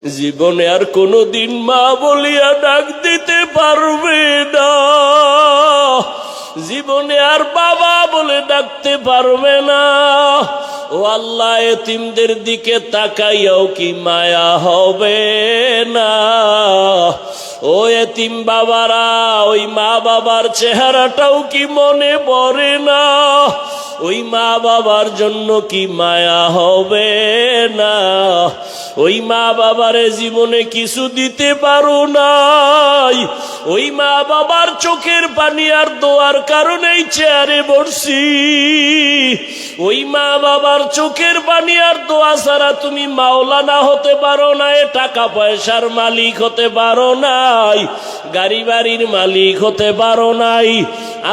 জীবনে আর কোনোদিন মা বলিয়া ডাক দিতে পারবে না, জীবনে আর বাবা বলে ডাকতে পারবে না। ও আল্লাহ, এতিমদের দিকে তাকাইয়াও কি মায়া হবে না? ও এতিম বাবারা, ওই মা বাবার চেহারাটাও কি মনে পড়ে না? ওই মা বাবার জন্য কি মায়া হবে না? ওই মা বাবারে জীবনে কিছু দিতে পারো নাই, ওই মা বাবার চোখের পানি আর দোয়ার কারণেই চেয়ারে বসছি। ওই মা বাবার চোখের পানি আর দোয়া ছাড়া তুমি মাওলানা হতে পারো নাই, টাকা পয়সার মালিক হতে পারো নাই, গাড়ি বাড়ির মালিক হতে পারো নাই।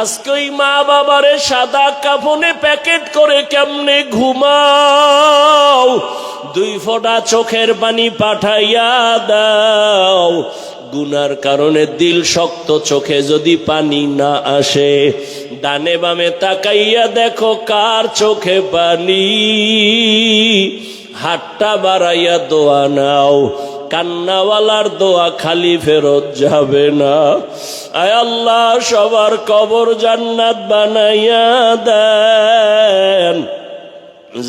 আজকে ওই মা বাবারে সাদা কাফনে প্যাকেট করে কেমনে ঘুমাও, দুই ফোঁটা চোখের পানি পাঠাইয়া দাও। গুনার কারণে দিল শক্ত, চোখে যদি পানি না আসে, ডানে বামে তাকাইয়া দেখো কার চোখে পানি। হাতটা বাড়াইয়া দোয়া নাও, কান্নাওয়ালার দোয়া খালি ফেরত যাবে না। আয় আল্লাহ, সবার কবর জান্নাত বানাইয়া দেন,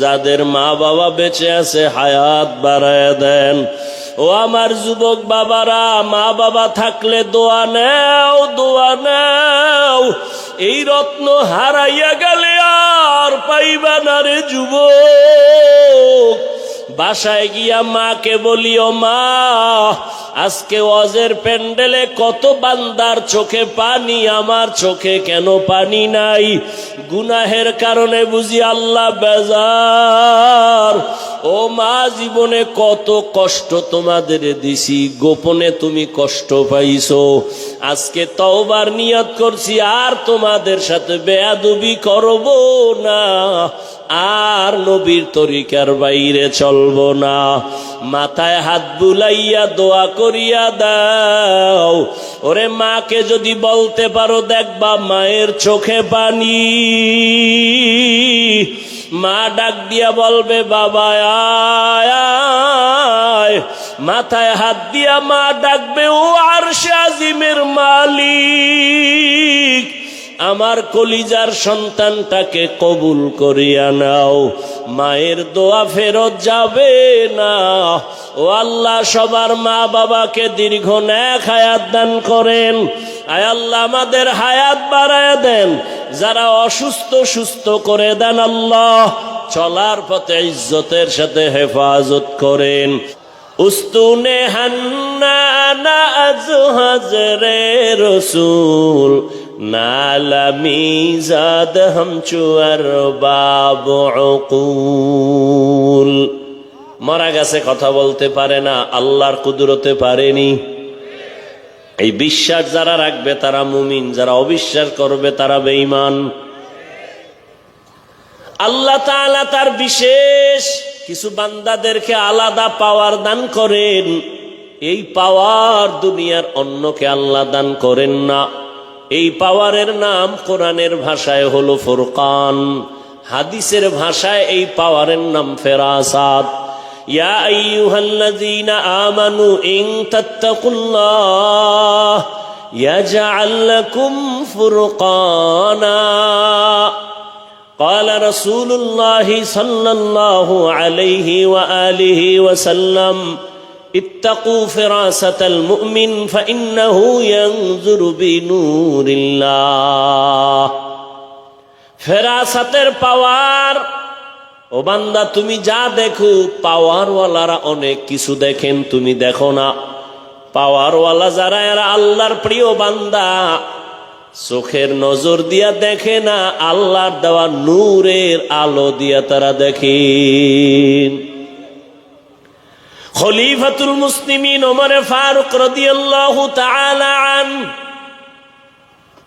যাদের মা বাবা বেঁচে আছে হায়াত বাড়াইয়া দেন। ও আমার যুবক বাবারা, মা বাবা থাকলে দোয়া নেও, দোয়া নেও। এই রত্ন হারাইয়া গেলে আর পাইবা না রে যুবক। বাসায় গিয়া মাকে বলিও, মা আজকে ওয়াজের প্যান্ডেলে কত বান্দার চোখে পানি, আমার চোখে কেন পানি নাই? গুনাহের কারণে বুঝি আল্লাহ বেজার। ও মা, জীবনে কত কষ্ট তোমাদের দিছি, গোপনে তুমি কষ্ট পাইছো। আজকে তওবার নিয়ত করছি, আর তোমাদের সাথে বেয়াদবি করব না, আর নবীর তরিকার বাইরে চলবো না। মাথায় হাত বুলাইয়া দোয়া করিয়া দাও। ওরে মাকে যদি বলতে পারো, দেখবা মায়ের চোখে পানি। মা ডাক দিয়া বলবে, বাবা আয় আয়। মাথায় হাত দিয়া মা ডাকবে, ও আরশে আজিমের মালিক, আমার কলিজার সন্তানটাকে কবুল করিয়া নাও। মায়ের দোয়া ফেরত যাবে না। ও আল্লাহ, সবার মা বাবাকে দীর্ঘ নেক হায়াত দান করেন। আয় আল্লাহ, আমাদের হায়াত বাড়ায় দেন, যারা অসুস্থ সুস্থ করে দেন। আল্লাহ, চলার পথে ইজ্জতের সাথে হেফাজত করেন। উস্তুনে হান্নানা আজ হাজরে রসুল, নালামি জাদ হামচুয়ার বাবু উকুল। মারা গেছে, কথা বলতে পারে না, আল্লাহর কুদরতে পারেনি। এই বিশ্বাস যারা রাখবে তারা মুমিন, যারা অবিশ্বাস করবে তারা বেঈমান। আল্লাহ তাআলা তার বিশেষ কিছু বান্দাদেরকে আলাদা পাওয়ার দান করেন। এই পাওয়ার দুনিয়ার অন্যকে আল্লাহ দান করেন না। এই পাওয়ারের নাম কোরআনের ভাষায় হলো ফুরকান, হাদিসের ভাষায় এই পাওয়ারের নাম ফেরাসাত। ইয়া আইয়ুহাল্লাযীনা আমানু ইন তাত্তাকুল্লাহ ইয়াজআল লাকুম ফুরকানা। قال رسول الله صلى الله عليه وآله وسلم اتقوا فراسة المؤمن فإنه ينظر بنور الله। ফেরাসাতের পাওয়ার। ও বান্দা, তুমি যা দেখো, পাওয়ারওয়ালারা অনেক কিছু দেখেন, তুমি দেখো না। পাওয়ারওয়ালা যারা, এরা আল্লাহর প্রিয় বান্দা, চোখের নজর দিয়া দেখে না, আল্লাহর দেওয়া নূরের আলো দিয়া তারা দেখেন। খলিফাতুল মুসলিমিন ওমর ফারুক রাদিয়াল্লাহু তাআলা আনহু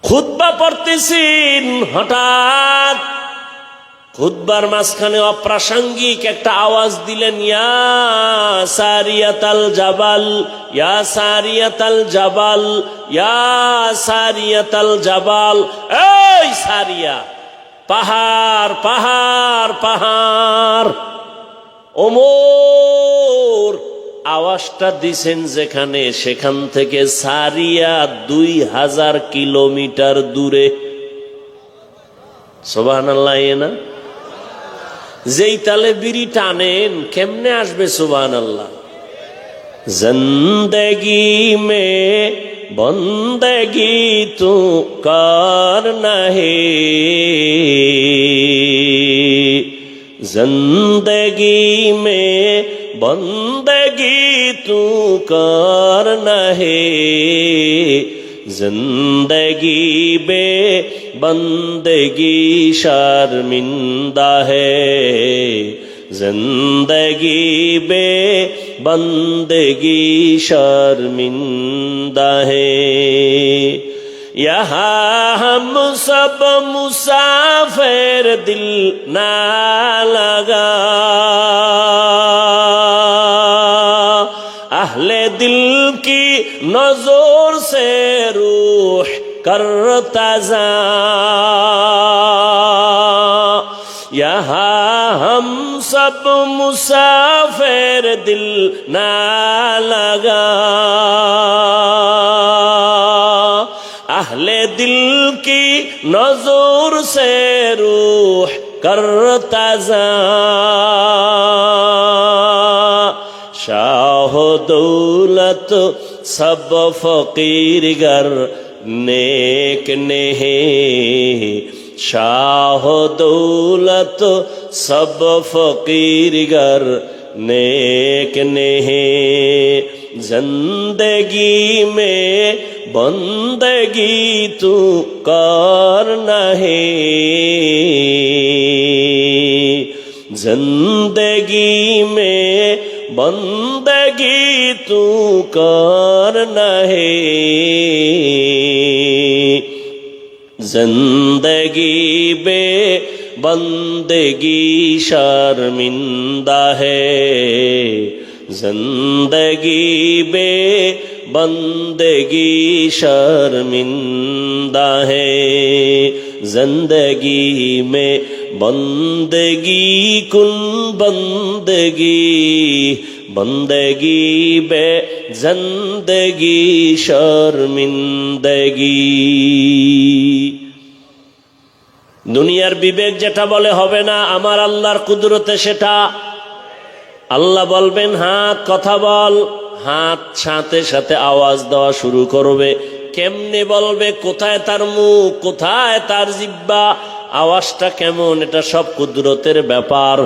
খুতবা পড়তেছেন। হঠাৎ খুতবার মাঝখানে অপ্রাসঙ্গিক একটা আওয়াজ দিলেন, ইয়া সারিয়াতাল জাবাল, ইয়া সারিয়াতাল জাবাল, ইয়া সারিয়াতাল জাবাল। এই সারিয়া, পাহাড় পাহাড় পাহাড়। ওমর আওয়াজটা দিছেন যেখানে, সেখান থেকে সারিয়া 2000 কিলোমিটার দূরে। সুবহানাল্লাহ। না যেই তালে বিড়ি টানেন কেমনে আসবে সুবহানাল্লাহ। জিন্দেগি মে বন্দেগি তু করনা হে, जिंदगी में बंदगी तू करना है, जिंदगी बे बंदगी शर्मिंदा है, जिंदगी बे बंदगी शर्मिंदा है। यहाँ हम सब मुसाफिर दिल ना लगा, अहले दिल की नजर से रूह करता जा। यहाँ हम सब मुसाफिर दिल ना लगा, अहले दिल की नजर से रूह करता जा। शाह दौलत सब फकीर गर नेक नेहे, शाह दौलत सब फकीर गर नेक नेहे, जिंदगी में बंदगी तू करना है, जिंदगी में बंदगी तू करना है, जिंदगी बे बंदगी शर्मिंदा है, जिंदगी बे बंदगी शर्मिंदा है, जिंदगी में बंदगी कुन बंदगी, बंदगी बे जिंदगी शर्मिंदगी। দুনিয়ার বিবেক যেটা বলে হবে না, আমার আল্লাহর কুদরতে সেটা। আল্লাহ বলবেন হাত কথা বল, হাত সাথে সাথে আওয়াজ দেওয়া শুরু করবে। কেমনে বলবে, কোথায় তার মুখ, কোথায় তার জিহ্বা, আওয়াজটা কেমন, এটা সব কুদরতের ব্যাপার।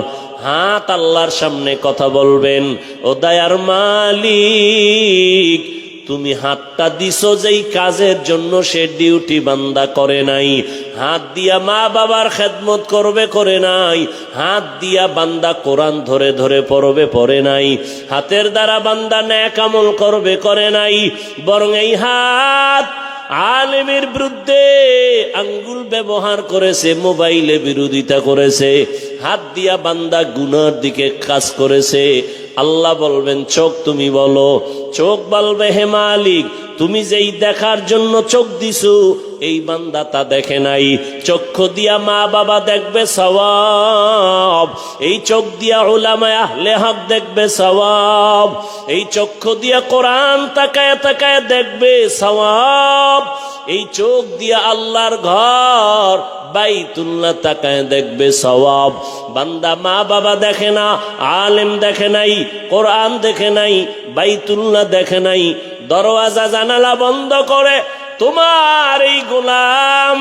হাত আল্লাহর সামনে কথা বলবেন, ও দয়ার মালিক তুমি হাতটা দিছো যেই কাজের জন্য সে ডিউটি বান্দা করে নাই। হাত দিয়া মা বাবার খেদমত করবে, করে নাই। হাত দিয়া বান্দা কোরআন ধরে ধরে পড়বে, পড়ে নাই। হাতের দ্বারা বান্দা নেক আমল করবে, করে নাই। বরং এই হাত আলেমের বিরুদ্ধে আঙ্গুল ব্যবহার করেছে, মোবাইলে বিরোধিতা করেছে। হাত দিয়া বান্দা গুনার দিকে কাজ করেছে। আল্লাহ বলবেন চোখ তুমি বলো, চোখ বলবে হে মালিক তুমি যেই দেখার জন্য চোখ দিছো এই বান্দা তা দেখে নাই। চক্ষু দিয়া মা বাবা দেখবে সওয়াব, এই চোখ দিয়া উলামায়ে আহলে হক দেখবে সওয়াব। এই চক্ষু দিয়া কোরআন তাকায় তাকায় দেখবে সওয়াব। এই চোখ দিয়া আল্লাহর ঘর বাইতুল্লাহ তাকায় দেখবে সওয়াব। বান্দা মা বাবা দেখে না, আলেম দেখে নাই, কোরআন দেখে নাই, বাইতুল্লাহ দেখে নাই, দরওয়াজা জানালা বন্ধ করে তোমার এই গোলাম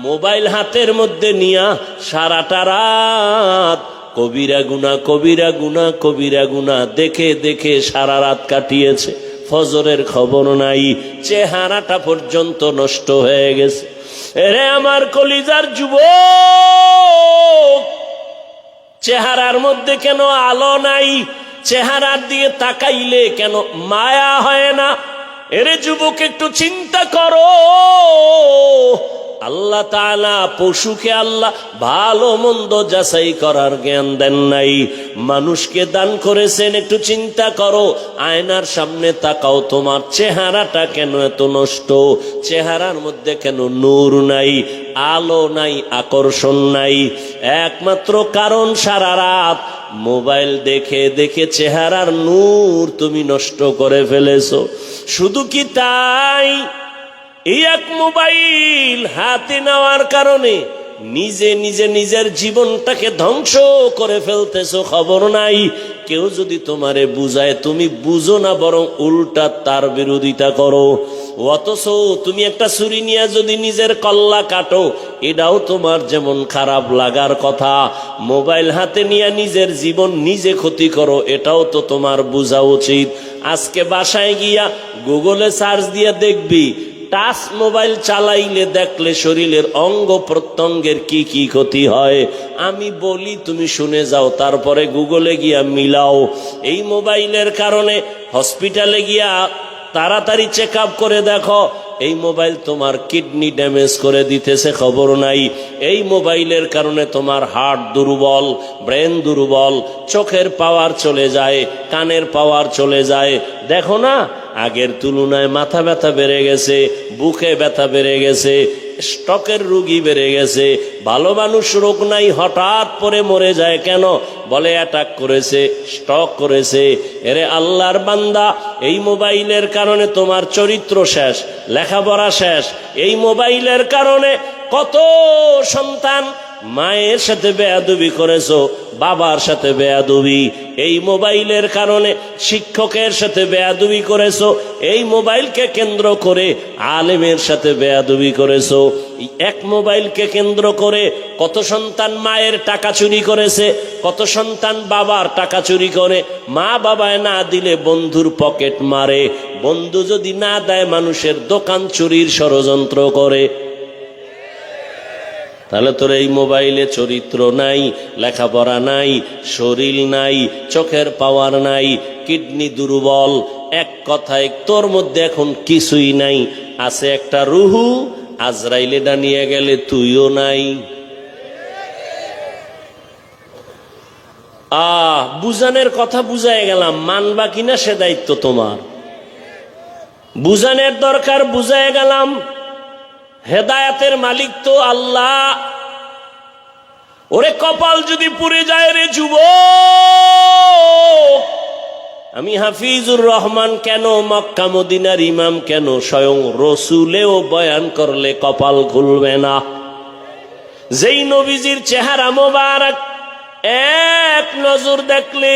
মোবাইল হাতের মধ্যে নিয়া সারাটা রাত কবিরা গুনাহ কবিরা গুনাহ কবিরা গুনাহ দেখে দেখে সারা রাত কাটিয়েছে। ফজরের খবর নাই, চেহারাটা পর্যন্ত নষ্ট হয়ে গেছে। এরে আমার কলিজার যুবক, চেহারার মধ্যে কেন আলো নাই? চেহারার দিয়ে তাকাইলে কেন মায়া হয় না? এরে যুবক একটু চিন্তা করো, আল্লাহ তাআলা পশুকে আল্লাহ ভালো মন্দ যাচাই করার জ্ঞান দেন নাই, মানুষকে দান করেছেন। একটু চিন্তা করো, আয়নার সামনে তাকাও, তোমার চেহারাটা কেন এত নষ্ট? চেহারার মধ্যে কেন নূর নাই, আলো নাই, আকর্ষণ নাই? একমাত্র কারণ সারা রাত মোবাইল দেখে দেখে চেহারার নূর তুমি নষ্ট করে ফেলেছো। শুধু কি তাই, এই এক মোবাইল হাতে নেওয়ার কারণে নিজে নিজে নিজের জীবনটাকে ধ্বংস করে ফেলতেছো, খবর নাই। কেউ যদি তোমারে বুঝায় তুমি বুঝো না, বরং উল্টা তার বিরোধিতা করো। অথচ তুমি একটা ছুরি নিয়ে যদি নিজের কল্লা কাটো, এটাও তোমার যেমন খারাপ লাগার কথা। মোবাইল হাতে নিয়ে নিজের জীবন নিজে ক্ষতি করো, এটাও তো তোমার বোঝা উচিত। আজকে বাসায় গিয়া গুগলে সার্চ দিয়ে দেখবি, টাচ মোবাইল চালাইলে দেখলে শরীরের অঙ্গ প্রত্যঙ্গের কি কি ক্ষতি হয়। আমি বলি তুমি শুনে যাও, তারপরে গুগলে গিয়া মিলাও। এই মোবাইলের কারণে হসপিটালে গিয়া তাড়াতাড়ি চেক আপ করে দেখো, এই মোবাইল তোমার কিডনি ড্যামেজ করে দিতেছে, খবর নাই। এই মোবাইলের কারণে তোমার হার্ট দুর্বল, ব্রেন দুর্বল, চোখের পাওয়ার চলে যায়, কানের পাওয়ার চলে যায়। দেখো না, আগের তুলনায় মাথা ব্যথা বেড়ে গেছে, বুকে ব্যথা বেড়ে গেছে, স্ট্রোকের রোগী বেড়ে গেছে। ভালো মানুষ রোগ নাই, হঠাৎ পরে মরে যায় কেন? বলে অ্যাটাক করেছে, স্ট্রোক করেছে। এরে আল্লাহর বান্দা, এই মোবাইলের কারণে তোমার চরিত্র শেষ, লেখাপড়া শেষ। এই মোবাইলের কারণে কত সন্তান মায়ের সাথে বেয়াদবি করেছো, বাবার সাথে বেয়াদবি। এই মোবাইলের কারণে শিক্ষকের সাথে বেয়াদবি করেছো, এই মোবাইলকে কেন্দ্র করে আলেমের সাথে বেয়াদবি করেছো। এক মোবাইলকে কেন্দ্র করে কত সন্তান মায়ের টাকা চুরি করেছে, কত সন্তান বাবার টাকা চুরি করে। মা বাবায় না দিলে বন্ধুর পকেট মারে, বন্ধু যদি না দেয় মানুষের দোকান চুরির ষড়যন্ত্র করে। তাহলে তোর এই মোবাইলে চরিত্র নাই, লেখাপড়া নাই, শরীর নাই, চোখের পাওয়ার নাই, কিডনি দুর্বল। এক কথায় তোর মধ্যে এখন কিছুই নাই, আছে একটা রুহু। আজরাইলেটা নিয়ে গেলে তুইও নাই। বুঝানোর কথা বুঝাই গেলাম, মানবা কিনা সে দায়িত্ব তোমার। বুঝানোর দরকার, বুঝাই গেলাম। হেদায়েতের মালিক তো আল্লাহ। ওরে কপাল যদি পুড়ে যায় রে যুবক, আমি হাফিজুর রহমান কেন, মক্কা মদিনার ইমাম কেন, স্বয়ং রসুলেও বয়ান করলে কপাল খুলবে না। যেই নবীজির চেহারা মোবারক এক নজর দেখলে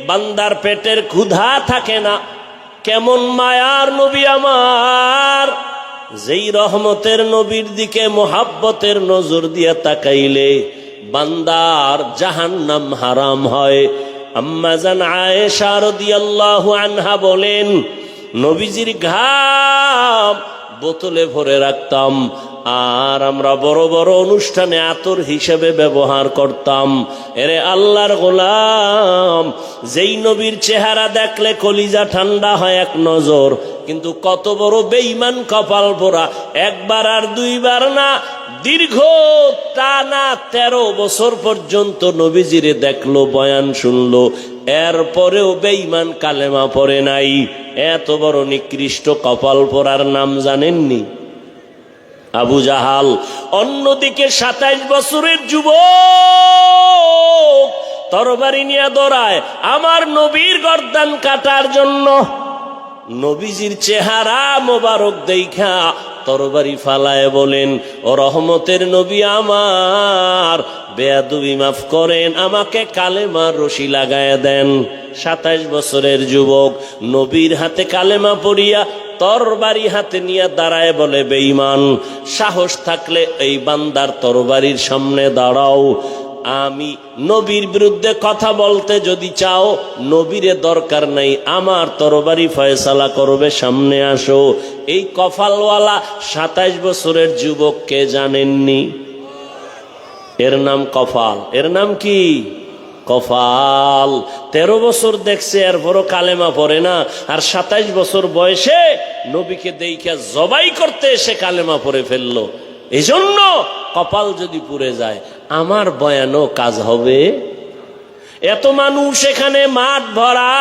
বান্দার পেটের ক্ষুধা থাকে না। কেমন মায়ার নবী আমার, যেই রহমতের নবীর দিকে মোহাব্বতের নজর দিয়ে তাকাইলে বান্দার জাহান্নাম হারাম হয়। আম্মা জান আয়েশা রাদিয়াল্লাহু আনহা বলেন, নবীজির ঘাম বোতলে ভরে রাখতাম, আর আমরা বড় বড় অনুষ্ঠানে আতর হিসেবে ব্যবহার করতাম। এরে আল্লাহর গোলাম, যেই নবীর চেহারা দেখলে কলিজা ঠান্ডা হয় এক নজর, কিন্তু কত বড় বেঈমান কপাল পোড়া, একবার আর দুইবার না, দীর্ঘ টানা 13 বছর পর্যন্ত নবীজিরে দেখলো, বয়ান শুনলো, এরপরেও বেঈমান কালেমা পড়ে নাই। এত বড় নিকৃষ্ট কপাল পোড়ার নাম জানেননি? আবু জাহাল। অন্যদিকে 27 বছরের যুবক তরবারি নিয়ে দৌড়ায় আমার নবীর গর্দান কাটার জন্য। নবীজির চেহারা মোবারক দেখা তরবারি ফালায় বলেন, ও রহমতের নবী আমার, বেয়াদবি মাফ করেন, আমাকে কালেমার রশি লাগায় দেন। 27 বছরের যুবক নবীর হাতে কালেমা পড়িয়া তরবারি হাতে নিয়ে দাঁড়ায় বলে, বেঈমান, সাহস থাকলে এই বান্দার তরবারির সামনে দাঁড়াও। আমি নবীর বিরুদ্ধে কথা বলতে যদি চাও, নবীরে দরকার নাই, আমার তরবারি ফয়সালা করবে, সামনে আসো। এই কপালওয়ালা 27 বছরের যুবককে জানেননি? এর নাম কপাল। এর নাম কি? কপাল। 13 বছর দেখছে, এরপরও কালেমা পড়ে না, আর 27 বছর বয়সে নবীকে দেইখা জবাই করতে এসে কালেমা পড়ে ফেললো। এজন্য কপাল যদি পুড়ে যায় আমার বয়ানও কাজ হবে। এত মানুষ এখানে, মাঠ ভরা,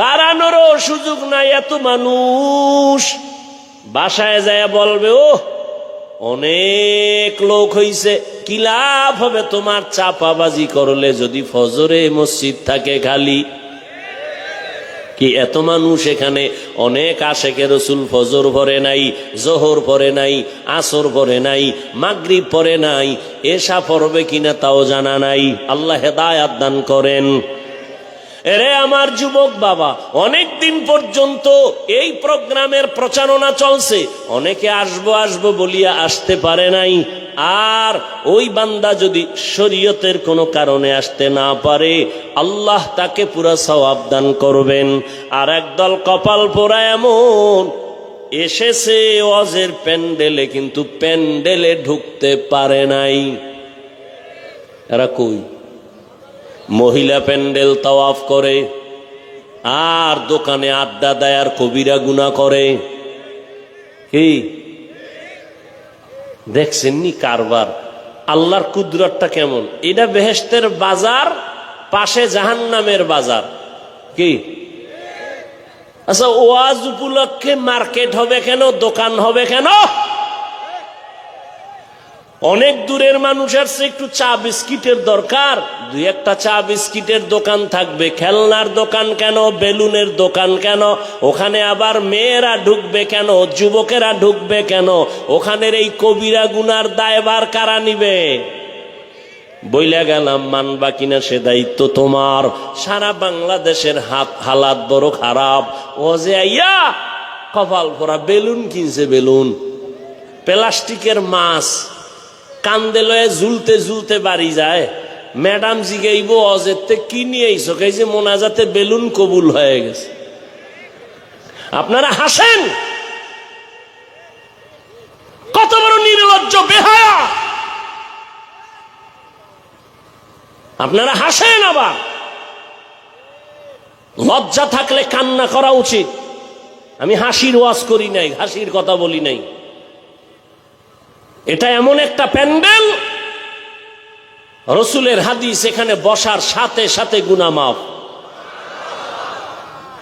দাঁড়ানোরও সুযোগ নাই। এত মানুষ বাসায় যায় বলবে, ও অনেক লোক হইছে। কি লাভ হবে তোমার চাপাবাজি করলে যদি ফজরে মসজিদ থাকে খালি? কি এত মানুষ এখানে, অনেক আশেকে রসুল ফজর পড়ে নাই, জোহর পড়ে নাই, আসর পড়ে নাই, মাগরিব পড়ে নাই, এশা পড়বে কিনা তাও জানা নাই। আল্লাহ হেদায়াত দান করেন। এরে আমার যুবক বাবা, অনেক দিন পর্যন্ত এই প্রোগ্রামের প্রচারণা চলছে, অনেকে আসবো আসবো বলিয়া আসতে পারে নাই। আর ওই বান্দা যদি শরীয়তের কোনো কারণে আসতে না পারে, আল্লাহ তাকে পুরা সওয়াব দান করবেন। আর একদল কপাল পোড়া এমন এসেছে ওয়াজের প্যান্ডেলে, কিন্তু প্যান্ডেলে ঢুকতে পারে নাই। এরা কই? মহিলা প্যান্ডেল তাওয়াফ করে, আর দোকানে আড্ডা দেয়, আর কবিরা গুনাহ করে। কি দেখছেন নি কারবার? আল্লাহর কুদরতটা কেমন! এটা বেহেশতের বাজার, পাশে জাহান্নামের বাজার। কি আচ্ছা, ওয়াজ উপলক্ষে মার্কেট হবে কেন, দোকান হবে কেন? অনেক দূরের মানুষ আসছে, একটু চা বিস্কিটের দরকার, দুই একটা চা বিস্কিটের দোকান থাকবে। খেলনার দোকান কেন, বেলুনের দোকান কেন? ওখানে আবার মেয়েরা ঢুকবে কেন, যুবকেরা ঢুকবে কেন? ওখানের এই কবিরা গুনার দায়ভার কারা নিবে? বইলা গেলাম, মানবা কিনা সে দায়িত্ব তোমার। সারা বাংলাদেশের হালাত বড় খারাপ। ও যে আইয়া কপাল পরা বেলুন কিনছে, বেলুন প্লাস্টিকের মাছ কান্দে লয়ে ঝুলতে ঝুলতে বাড়ি যায়। ম্যাডাম জিগাইব, অজেতে কি নিয়ে আইছো? কে যে মোনাজাতে বেলুন কবুল হয়ে গেছে। আপনারা হাসেন, কত বড় নির্লজ্জ বেহায়া! আপনারা হাসেন, আবার লজ্জা থাকলে কান্না করা উচিত। আমি হাসির ওয়াজ করি নাই, হাসির কথা বলি নাই। এটা এমন একটা প্যান্ডেল, রসুলের হাদিস, এখানে বসার সাথে সাথে গুনাহ মাফ।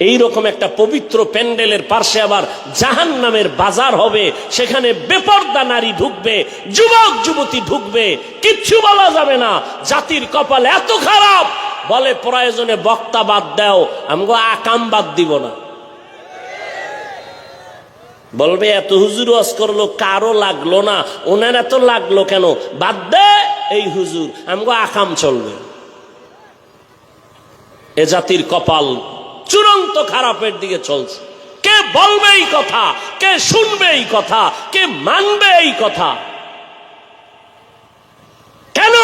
এইরকম একটা পবিত্র প্যান্ডেলের পাশে আবার জাহান্নামের বাজার হবে। সেখানে বেপরদা নারী ঢুকবে, যুবক যুবতী ঢুকবে, কিচ্ছু বলা যাবে না। জাতির কপাল এত খারাপ, বলে প্রয়োজনে বক্তা বাদ দাও, আমগো আকাম বাদ দিব না। বলবে এত হুজুর ওয়াজ করলো, কারো লাগলো না, ওনার এত লাগলো কেন? বাদ দে এই হুজুর, আমগো আকাম চলবে। এ জাতির কপাল চূড়ান্ত খারাপের দিকে চলছে। কে বলবে এই কথা? কে শুনবে এই কথা? কে মানবে এই কথা? কেন?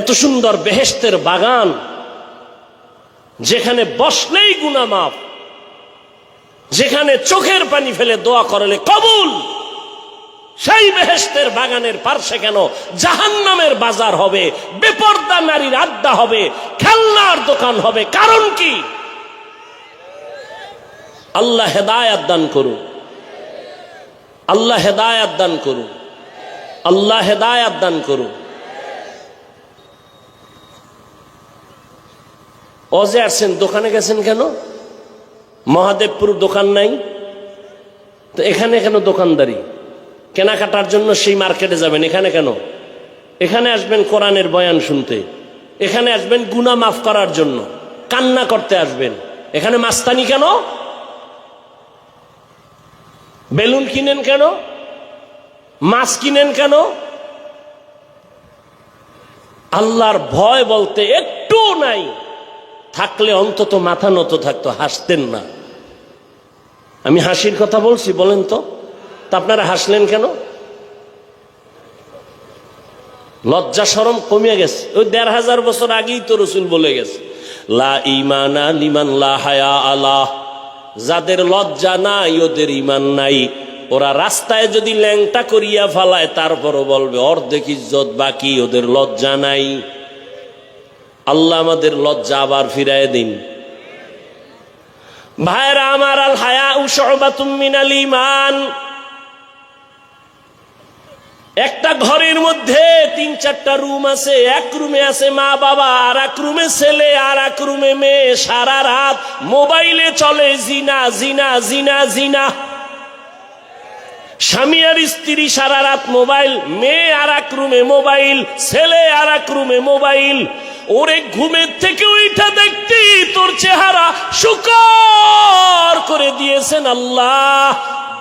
এত সুন্দর বেহেশতের বাগান, যেখানে বসলেই গুনাহ মাফ, যেখানে চোখের পানি ফেলে দোয়া করলে কবুল, সেই বেহেশতের বাগানের পার্শ্বে কেন জাহান্নামের বাজার হবে, বেপরদা নারীর আড্ডা হবে, খেলনার দোকান হবে? কারণ কি? আল্লাহ হেদায়াত দান করুন, আল্লাহ হেদায়াত দান করুন, আল্লাহ হেদায়াত দান করুন। ওজে আসছেন, দোকানে গেছেন কেন? মহাদেবপুর দোকান নাই তো এখানে কেন দোকানদারি? কেনাকাটার জন্য সেই মার্কেটে যাবেন, এখানে কেন? এখানে আসবেন কোরআনের বয়ান শুনতে, এখানে আসবেন গুনাহ মাফ করার জন্য, কান্না করতে আসবেন। এখানে মাস্তানি কেন? বেলুন কিনেন কেন? মাছ কিনেন কেন? আল্লাহর ভয় বলতে একটু নাই। থাকলে অন্তত মাথা নত থাকতো, হাসতেন না। আমি হাসির কথা বলছি, বলেন তো আপনারা হাসলেন কেন? লজ্জা শরম কমিয়ে গেছে। ওই ১৫০০ বছর আগেই তো রসুল বলে গেছে, লা ঈমানা লিমান লা হায়া আলাহ। যাদের লজ্জা নাই ওদের ঈমান নাই। ওরা রাস্তায় যদি ল্যাংটা করিয়া ফালায়, তারপরও বলবে অর্ধেক ইজ্জত বাকি, ওদের লজ্জা নাই। আল্লাহ আমাদের লজ্জা আবার ফিরায় দিন। ভাইরা আমার, আল হায়া শুবাতুম মিনাল ঈমান। ঘরের মধ্যে 3-4টা রুম আছে, এক রুমে আছে মা বাবা, আর এক রুমে ছেলে, আর এক রুমে মেয়ে। সারা রাত মোবাইলে চলে জিনা জিনা জিনা জিনা। স্বামী আর স্ত্রী সারা রাত মোবাইল, মেয়ে আর এক রুমে মোবাইল, ছেলে আর এক রুমে মোবাইল। ওরে ঘুমের থেকে উঠা দেখতি তোর চেহারা শুকর করে দিয়েছেন আল্লাহ।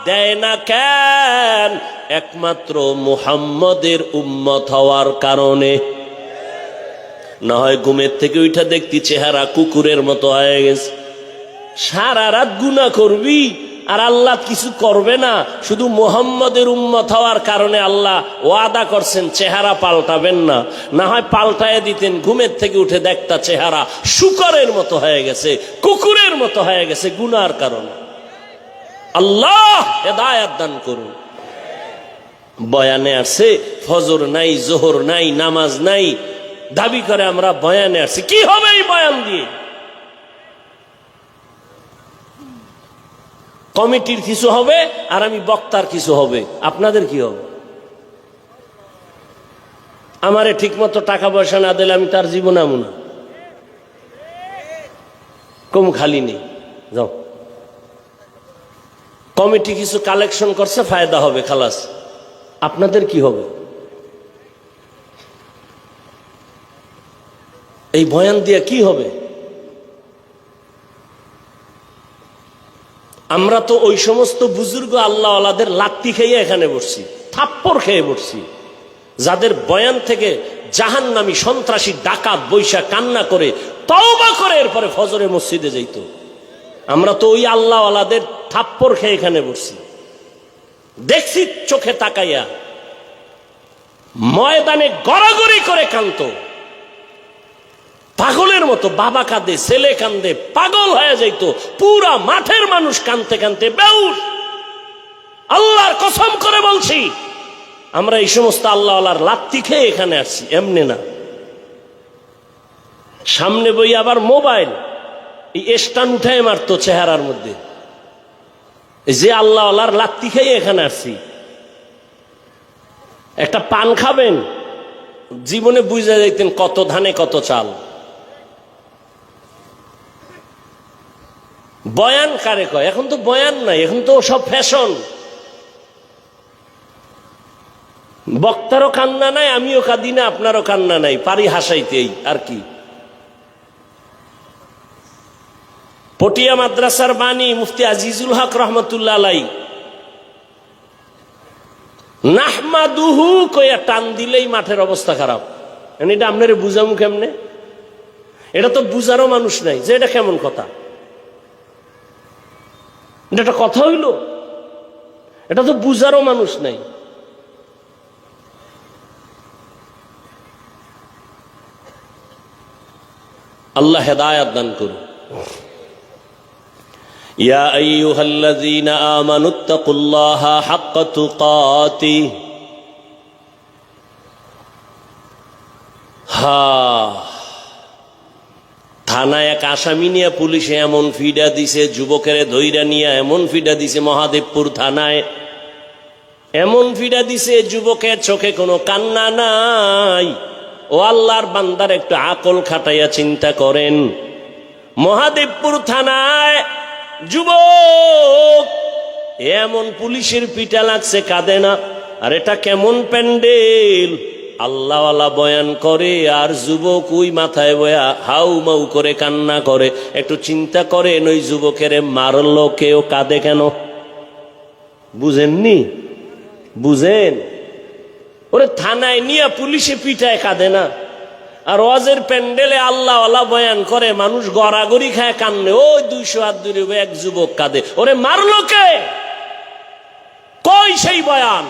দেয় না কেন? একমাত্র মুহাম্মদের উম্মত হওয়ার কারণে। না হয় ঘুমের থেকে উঠা দেখতি চেহারা কুকুরের মতো হয়ে গেছে। সারা রাত গুনাহ করবি আর আল্লাহ কিছু করবে না, শুধু মুহাম্মদের উম্মত হওয়ার কারণে আল্লাহ ওয়াদা করছেন চেহারা পাল্টাবেন না। না হয় পাল্টায় দিতেন, ঘুমের থেকে উঠে দেখতা চেহারা শুকরের মতো হয়ে গেছে, কুকুরের মতো হয়ে গেছে গুনার কারণে। আল্লাহ হেদায়েত দান করুন। বয়ানে আসছে ফজর নাই, জোহর নাই, নামাজ নাই, দাবি করে আমরা বয়ানে আসছি। কি হবে এই বয়ান দিয়ে? কমিটির কিছু হবে আর আমি বক্তার কিছু হবে, আপনাদের কি হবে? আমারে ঠিক মতো টাকা পয়সা না দিলে আমি তার জীবন আমু না। কম খালি নেই, যাও। কমিটি কিছু কালেকশন করছে, ফায়দা হবে, খালাস। আপনাদের কি হবে? এই বয়ান দিয়ে কি হবে? আমরা তো ওই সমস্ত বুজুর্গ আল্লাহ আল্লাহদের লাত্তি খেয়ে এখানে বসছি, থাপ্পড় খেয়ে বসছি, যাদের বয়ান থেকে জাহান্নামী সন্ত্রাসী ডাকাত বৈশা কান্না করে তওবা করে এরপরে ফজরে মসজিদে যাইত। আমরা তো ওই আল্লাহ আল্লাহদের থাপ্পড় খেয়ে এখানে বসছি, দেখছি চোখে তাকাইয়া। ময়দানে গড়াগড়ি করে কাঁদতো পাগলের মতো, বাবা কাঁদে, ছেলে কাঁদে, পাগল হয়ে যাইতো। পুরা মাঠের মানুষ কাঁদতে কাঁদতে বেউস। আল্লাহর কসম করে বলছি, আমরা এই সমস্ত আল্লাহ আল্লাহর লাত্তি খেয়ে এখানে আসছি, এমনি না। সামনে বই আবার মোবাইল, এই স্টান উঠায় মারতো চেহারার মধ্যে। যে আল্লাহ আল্লাহর লাত্তি খেয়ে এখানে আসছি। একটা পান খাবেন, জীবনে বুঝে যাইতেন কত ধানে কত চাল। বয়ান কারে কয়? এখন তো বয়ান নাই, এখন তো সব ফ্যাশন। বক্তারও কান্না নাই, আমিও কাঁদি না, আপনারও কান্না নাই, পারি হাসাইতেই আর কি। পটিয়া মাদ্রাসার বাণী মুফতি আজিজুল হক রহমতুল্লাহ আলাইহি নাহমাদুহু কইয়া টান দিলেই মাঠের অবস্থা খারাপ। এটা আপনারে বুঝামু কেমনে? এটা তো বুঝারও মানুষ নাই যে এটা কেমন কথা। এটা একটা কথা হইল? এটা তো বুঝারও মানুষ নাই। আল্লাহ হেদায়েত দান করুন। ইয়া আইয়ুহাল্লাযীনা আমানুত্তাকুল্লাহা হাক্কা তুকাতিহি। থানায় এক আসামি নিয়ে পুলিশে এমন ফিডা দিছে, যুবকের ধইরা নিয়ে এমন ফিডা দিছে মহাদেবপুর থানায়, এমন ফিডা দিছে যুবকের চোখে কোনো কান্না নাই। ও আল্লাহর বান্দার একটু আকল খাটাইয়া চিন্তা করেন। মহাদেবপুর থানায় যুবক এমন পুলিশের পিটা লাগছে, কাঁদে না। আর এটা কেমন প্যান্ডেল! আল্লাহওয়ালা বয়ান করে আর যুবক ওই মাথায় বয়া হাউ মাউ করে কান্না করে। একটু চিন্তা করেন, ওই যুবকের মারলো কেউ, কাঁদে কেন? বুঝেননি? বুঝেন? ওরে থানায় নিয়ে পুলিশে পিটায়, কাঁদে না। আর ওয়াজের প্যান্ডেলে আল্লাহওয়ালা বয়ান করে, মানুষ গড়াগড়ি খায় কান্নে, ওই 200 হাত দূরে এক যুবক কাঁদে। ওরে মারলো কে? কই সেই বয়ান?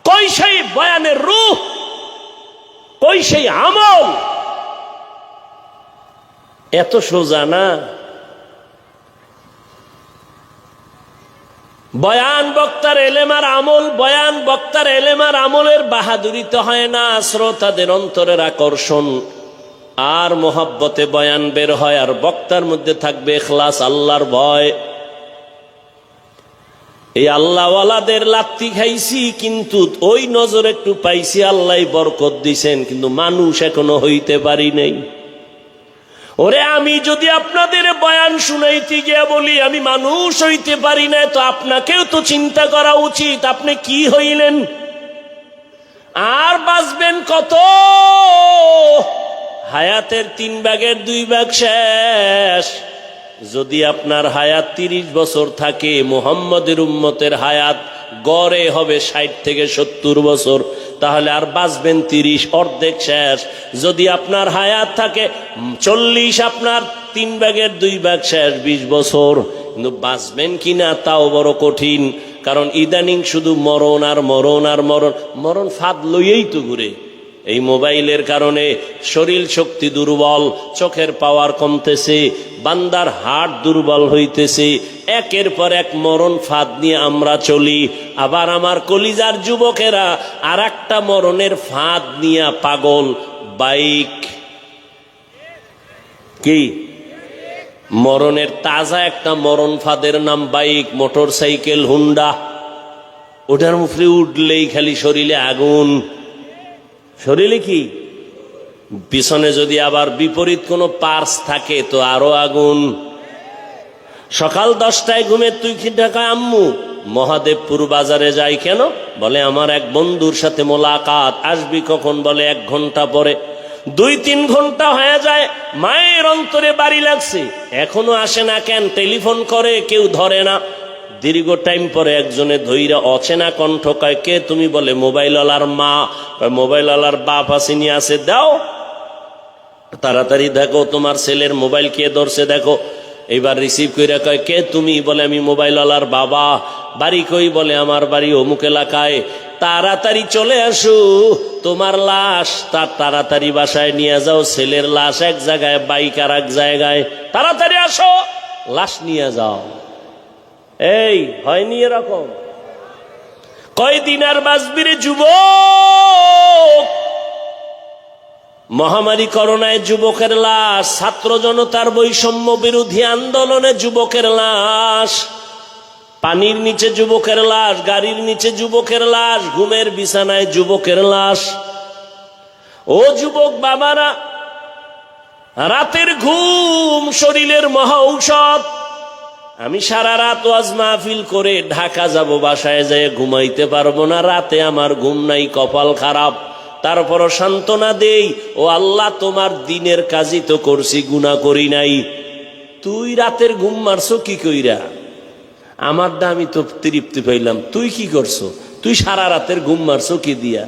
কই সেই বয়ানের রূহ? কই সেই আমল? এত সোজা না। বয়ান বক্তার এলেম আর আমল, বয়ান বক্তার এলেম আর আমলের বাহাদুরিতে হয় না, শ্রোতাদের অন্তরের আকর্ষণ আর মোহাব্বতে বয়ান বের হয়। আর বক্তার মধ্যে থাকবে ইখলাস, আল্লাহর ভয়। এই আল্লাহওয়ালাদের লাত্তি খাইছি, কিন্তু ওই নজর একটু পাইছি, আল্লাহ বরকত দিছেন, কিন্তু মানুষ এখনো হইতে পারি নাই। ওরে আমি যদি আপনাদের বয়ান শুনাইতে গিয়া বলি আমি মানুষ হইতে পারি না, তো আপনাকেও তো চিন্তা করা উচিত আপনি কি হইলেন, আর বাঁচবেন কত? হায়াতের 3 ভাগের 2 ভাগ শেষ। যদি আপনার হায়াত 30 বছর থাকে, মুহাম্মদের উম্মতের হায়াত গড়ে হবে 60 থেকে 70 বছর, তাহলে আর বাঁচবেন 30, অর্ধেক শেষ। যদি আপনার হায়াত থাকে 40, আপনার 3 ভাগের 2 ভাগ শেষ, 20 বছর। কিন্তু বাঁচবেন কিনা তাও বড় কঠিন, কারণ ইদানিং শুধু মরণ আর মরণ আর মরণ, মরণ ফাঁদ লইয়েই তো ঘুরে। এই মোবাইলের কারণে শরীর শক্তি দুর্বল, চোখের পাওয়ার কমতেছে, বান্দার হার্ট দুর্বল হইতেছে, একের পর এক মরণ ফাঁদ নিয়ে আমরা চলি। আবার আমার কলিজার যুবকেরা আর একটা মরণের ফাঁদ নিয়ে পাগল, বাইক। কি মরণের তাজা একটা মরণ ফাঁদের নাম বাইক, মোটর সাইকেল, হুন্ডা। ওটার মুখে উঠলেই খালি শরীরে আগুন। শরীরে কি, পিছনে যদি আবার বিপরীত কোনো পার্স থাকে তো আরো আগুন। সকাল 10টায় ঘুমে তুই কি ঢাকা আম্মু মহাদেবপুর বাজারে যাই কেন? বলে আমার এক বন্ধুর সাথে মোলাকাত, আসবি কখন? বলে 1 ঘন্টা পরে। 2-3 ঘন্টা হয়ে যায়, মায়ের অন্তরে বাড়ি লাগছে, এখনো আসে না কেন? টেলিফোন করে, কেউ ধরে না। দীর্ঘ টাইম পরে একজনে ধৈরা অচেনা কণ্ঠ কয়, কে তুমি? বলে মোবাইলওয়ালার মা। মোবাইলওয়ালার বাপ আসেনি, আছে, দাও তাড়াতাড়ি, দেখো তোমার ছেলের মোবাইল কে ধরছে দেখো। এইবার রিসিভ কইরা কয়, কে তুমি? বলে আমি মোবাইলওয়ালার বাবা। বাড়ি কই? বলে আমার বাড়ি অমুক এলাকায়। তাড়াতাড়ি চলে আসো, তোমার লাশ তার তাড়াতাড়ি বাসায় নিয়ে যাও, ছেলের লাশ এক জায়গায়, বাইক আর এক জায়গায়, তাড়াতাড়ি আসো, লাশ নিয়ে যাও। এই হয়নি এরকম? কয়দিন আর বাঁচবিরে যুবক? মহামারী করোনায় যুবকের লাশ, ছাত্র জনতার বৈষম্য বিরোধী আন্দোলনে যুবকের লাশ, পানির নিচে যুবকের লাশ, গাড়ির নিচে যুবকের লাশ, ঘুমের বিছানায় যুবকের লাশ। ও যুবক বাবারা, রাতের ঘুম শরীরের মহা ঔষধ। আমি সারা রাত ওয়াজ মাহফিল করে ঢাকা যাব, বাসায় যেয়ে ঘুমাইতে পারবো না, রাতে আমার ঘুম নাই, কপাল খারাপ। তারপরও সান্ত্বনা দেই, ও আল্লাহ তোমার দিনের কাজই তো করছি, গুনাহ করি নাই। তুই রাতের ঘুম মারছো কি কইরা? আমার দা আমি তো তৃপ্তি পাইলাম, তুই কি করছো? তুই সারা রাতের ঘুম মারছো কি দিয়া?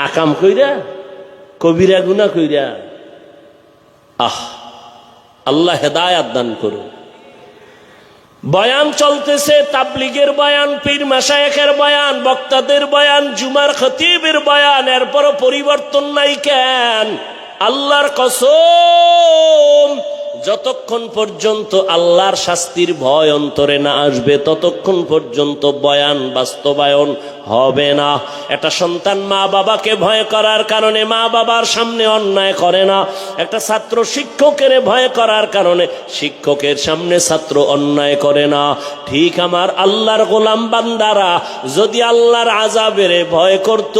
আকাম কইরা, কবিরা গুনাহ কইরা। আল্লাহ হেদায়াত দান করুন। বয়ান চলতেছে, তাবলীগের বয়ান, পীর মাশায়েখের বয়ান, বক্তাদের বয়ান, জুমার খতিবের বয়ান, এরপরও পরিবর্তন নাই কেন? আল্লাহর কসম, যতক্ষণ পর্যন্ত আল্লাহর শাস্তির ভয় অন্তরে না আসবে ততক্ষণ পর্যন্ত বয়ান বাস্তবায়ন হবে না। একটা সন্তান মা বাবাকে ভয় করার কারণে মা বাবার সামনে অন্যায় করে না। একটা ছাত্র শিক্ষকের ভয় করার কারণে শিক্ষকের সামনে ছাত্র অন্যায় করে না। ঠিক আমার আল্লাহর গোলাম বান্দারা যদি আল্লাহর আযাবের ভয় করত,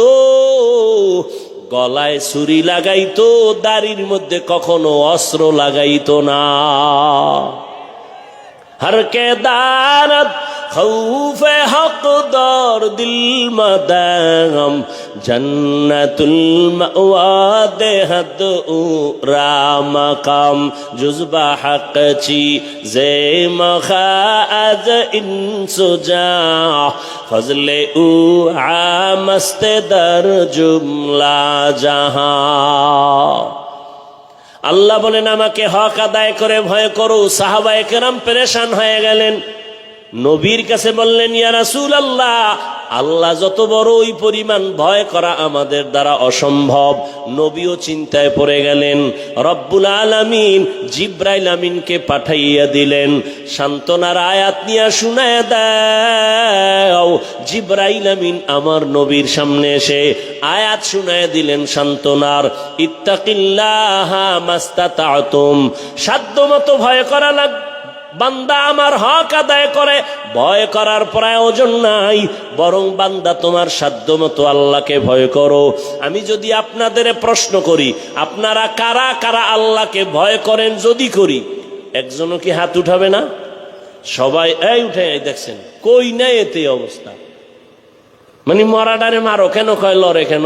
গলায় ছুরি লাগাইতো, দাড়ির মধ্যে কখনো অস্ত্র লাগাইতো না। হর কে দানত খৌফে হক দর দিল মদাম, জন্নতুল মাওয়া দেহদ রামকাম, জুজবা হক চি জে মখাজ ইনসুজা, ফজলে উ আমস্তে দর জুমলা জাহাঁ। আল্লাহ বলেন আমাকে হক আদায় করে ভয় করো। সাহাবায়ে কেরাম পেরেশান হয়ে গেলেন, নবীর কাছে বললেন, ইয়া রাসূলুল্লাহ, আল্লাহ যত বড় ওই পরিমাণ ভয় করা আমাদের দ্বারা অসম্ভব। নবীও চিন্তায় পড়ে গেলেন। রব্বুল আলামিন জিবরাইল আমিনকে পাঠাইয়া দিলেন, সান্ত্বনার আয়াত নিয়ে শুনায় দাও। জিবরাইল আমিন আমার নবীর সামনে এসে আয়াত শুনায় দিলেন সান্ত্বনার, ইত্তাকিল্লাহা মাস্তাতাতুম, সাধ্যমতো ভয় করা বান্দা আমার হক আদায় করে, ভয় করার প্রয়োজন নাই, বরং বান্দা তোমার সাধ্য মতো আল্লাহকে ভয় করো। আমি যদি আপনাদের প্রশ্ন করি, আপনারা কারা কারা আল্লাহকে ভয় করেন? যদি করি, একজনও কি হাত উঠাবে না? সবাই এই উঠে, দেখছেন কই নাই এতে অবস্থা। মানে মরাডারে মারো কেন, কয় লড়ে কেন?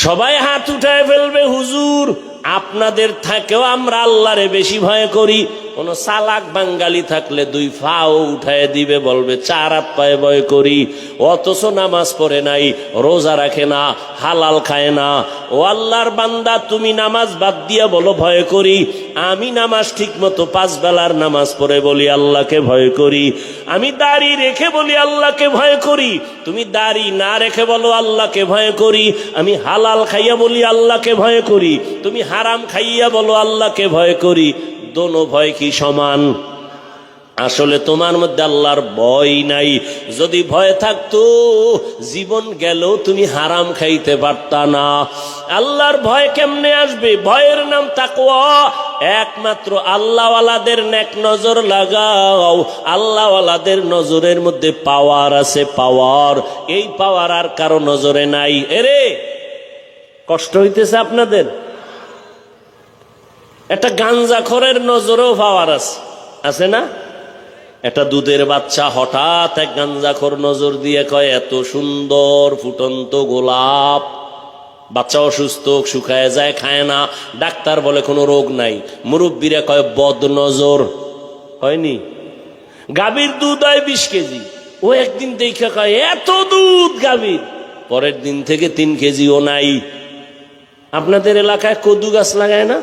সবাই হাত উঠায় ফেলবে। হুজুর, আপনাদের থেকেও আমরা আল্লাহরে বেশি ভয় করি। কোন চালাক বাঙ্গালি থাকলে 2 পাও উঠায় দিবে, বলবে 4 হাত পায়ে ভয় করি। অথচ নামাজ পড়ে নাই, রোজা রাখে না, হালাল খায় না। ও আল্লাহর বান্দা, তুমি নামাজ বাদ দিয়া বলো ভয় করি। আমি নামাজ ঠিক মতো 5 বেলার নামাজ পড়ে বলি আল্লাহকে ভয় করি। আমি দাড়ি রেখে বলি আল্লাহকে ভয় করি। তুমি দাড়ি না রেখে বলো আল্লাহকে ভয় করি। আমি হালাল খাইয়া বলি আল্লাহকে ভয় করি। তুমি হারাম খাইয়া বলো আল্লাহকে ভয় করি। দোনো ভয় কি সমান? আসলে তোমার মধ্যে আল্লাহর ভয় নাই। যদি ভয় থাকতো, জীবন গেলেও তুমি হারাম খাইতে পারতা না। আল্লাহর ভয় কেমনে আসবে? ভয়ের নাম তাকওয়া। একমাত্র আল্লাহওয়ালাদের নেক নজর লাগাও। আল্লাহওয়ালাদের নজরের মধ্যে পাওয়ার আছে, পাওয়ার। এই পাওয়ার আর কারো নজরে নাই। এরে কষ্ট হইতেছে আপনাদের? একটা গাঞ্জাখোরের নজরেও পাওয়ার আছে, আছে না? একটা দুধের বাচ্চা হঠাৎ এক গাঞ্জাখোর নজর দিয়ে কয় এত সুন্দর ফুটন্ত গোলাপ। বাচ্চা অসুস্থ, শুকায় যায়, খায় না। ডাক্তার বলে কোনো রোগ নাই। মুরব্বীরা কয় বদ নজর। হয়নি? গাভীর দুধ হয় 20 কেজি। ও একদিন দেখে কয় এত দুধ গাভীর, পরের দিন থেকে 3 কেজিও নাই। আপনাদের এলাকায় কদু গাছ লাগায় না?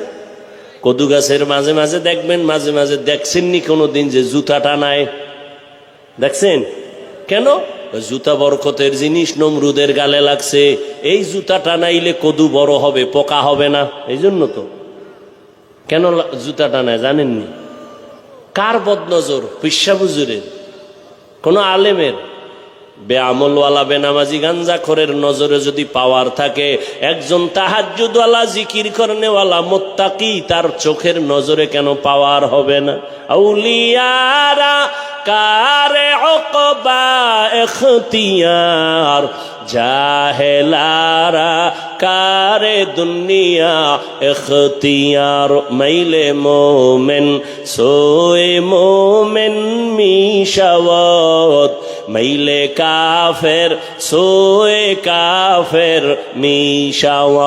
কদু গাছের মাঝে মাঝে দেখবেন, মাঝে মাঝে দেখছেননি কোনোদিন যে জুতা টানায়? দেখছেন কেন? জুতা বরকতের জিনিস, নমরুদের গালে লাগছে। এই জুতা টানাইলে কদু বড় হবে, পোকা হবে না। এই জন্য তো। কেন জুতা টানায় জানেননি? কার বদনজর? পিসা হুজুরের, কোন আলেমের? বেআমলওয়ালা বেনামাজি গাঞ্জাখোরের নজরে যদি পাওয়ার থাকে, একজন তাহাজ্জুদওয়ালা জিকির করনেওয়ালা মুত্তাকি, তার চোখের নজরে কেন পাওয়ার হবে না? আউলিয়ারা কারে উকবা ইখতিয়ার, জাহেলারা কারে দুনিয়া ইখতিয়ার। মাইলে মোমেন সোয়ে মোমেন মিশাওয়াত, মাইলে কাফের সোয়ে কাফের মিশাওয়াত।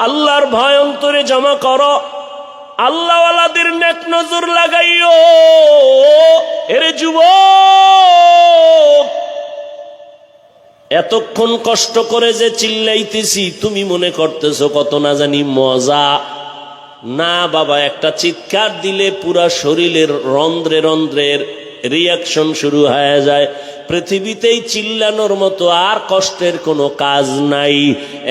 আল্লাহর ভয় অন্তরে জমা করো, আল্লাহওয়ালাদের নেক নজর লাগাইও। এরে যুবক, এতক্ষণ কষ্ট করে যে চিল্লাইতেছি, তুমি মনে করতেছো কত না জানি মজা। না বাবা, একটা চিৎকার দিলে পুরা শরীরের রন্ধ্রে রন্ধ্রের রিয়াকশন শুরু হয়ে যায়। পৃথিবীতেই চিল্লানোর মতো আর কষ্টের কোনো কাজ নাই।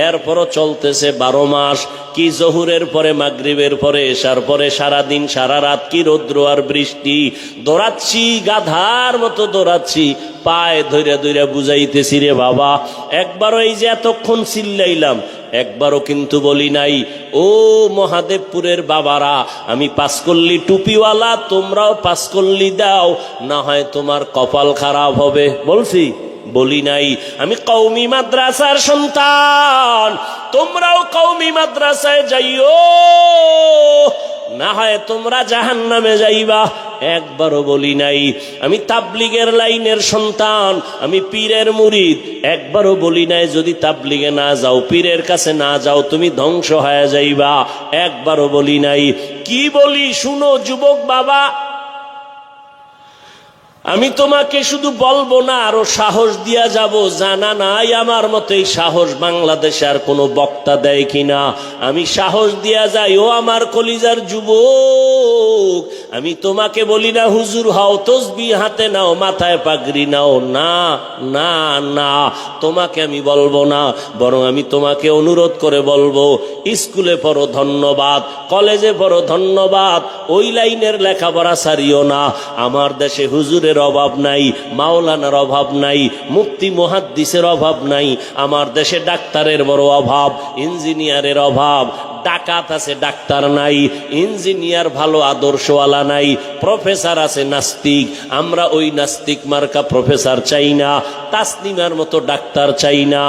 এরপরও চলতেছে 12 মাস। কি জহুরের পরে, মাগরিবের পরে, এশার পরে, সারাদিন সারা রাত, কি রৌদ্র আর বৃষ্টি। দৌড়াচ্ছি, গাধার মতো দৌড়াচ্ছি, পায়ে ধইরা ধইরা বুঝাইতেছি রে বাবা। একবারও এই যে এতক্ষণ চিল্লাইলাম, একবারও কিন্তু বলি নাই ও মহাদেবপুরের বাবারা, আমি 5 কল্লি টুপিওয়ালা, তোমরাও 5 কল্লি দাও, না হয় তোমার কপাল খারাপ হবে। বলছি? বলি নাই। আমি কওমি মাদ্রাসার সন্তান, তোমরাও কওমি মাদ্রাসায় যাইও, না হয় তোমরা জাহান্নামে যাইবা। একবারও বলি নাই। আমি তাবলিগের লাইনের সন্তান, আমি পীরের মুরিদ, একবারও বলি নাই যদি তাবলিগে না যাও, পীরের কাছে না যাও, তুমি ধ্বংস হয়ে যাইবা। একবারও বলি নাই। কি বলি শুনো যুবক বাবা, আমি তোমাকে শুধু বলবো না, আরো সাহস দিয়া যাব। জানা নাই আমার মতো এই সাহস বাংলাদেশে আর কোনো বক্তা দেয় কিনা। আমি সাহস দিয়া যাই, ও আমার কলিজার যুবক, আমি তোমাকে বলি না হুজুর হও, তসবিহ হাতে নাও, মাথায় পাগড়ি নাও, না না না, তোমাকে আমি বলবো না। বরং আমি তোমাকে অনুরোধ করে বলবো, স্কুলে পড়ো ধন্যবাদ, কলেজে পড়ো ধন্যবাদ, ওই লাইনের লেখাপড়া সারিও না। আমার দেশে হুজুরের অভাব নাই, মাওলানার অভাব নাই, মুফতি মুহাদ্দিসের অভাব নাই। আমার দেশে ডাক্তারের বড় অভাব, ইঞ্জিনিয়ারের অভাব। ডাকাত আছে ডাক্তার নাই, ইঞ্জিনিয়ার ভালো আদর্শওয়ালা নাই, প্রফেসর আছে নাস্তিক। আমরা ওই নাস্তিক মার্কা প্রফেসর চাই না, তাসনিমার মতো ডাক্তার চাই না।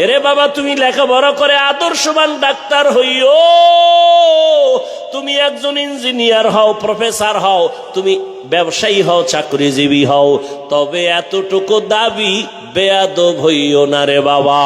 এরে বাবা, তুমি লেখাপড়া করে আদর্শবান ডাক্তার হইও, তুমি একজন ইঞ্জিনিয়ার হও, প্রফেসর হও, তুমি ব্যবসায়ী হও, চাকরিজীবী হও, তবে এতটুকু দাবি বেয়াদব হইও না রে বাবা।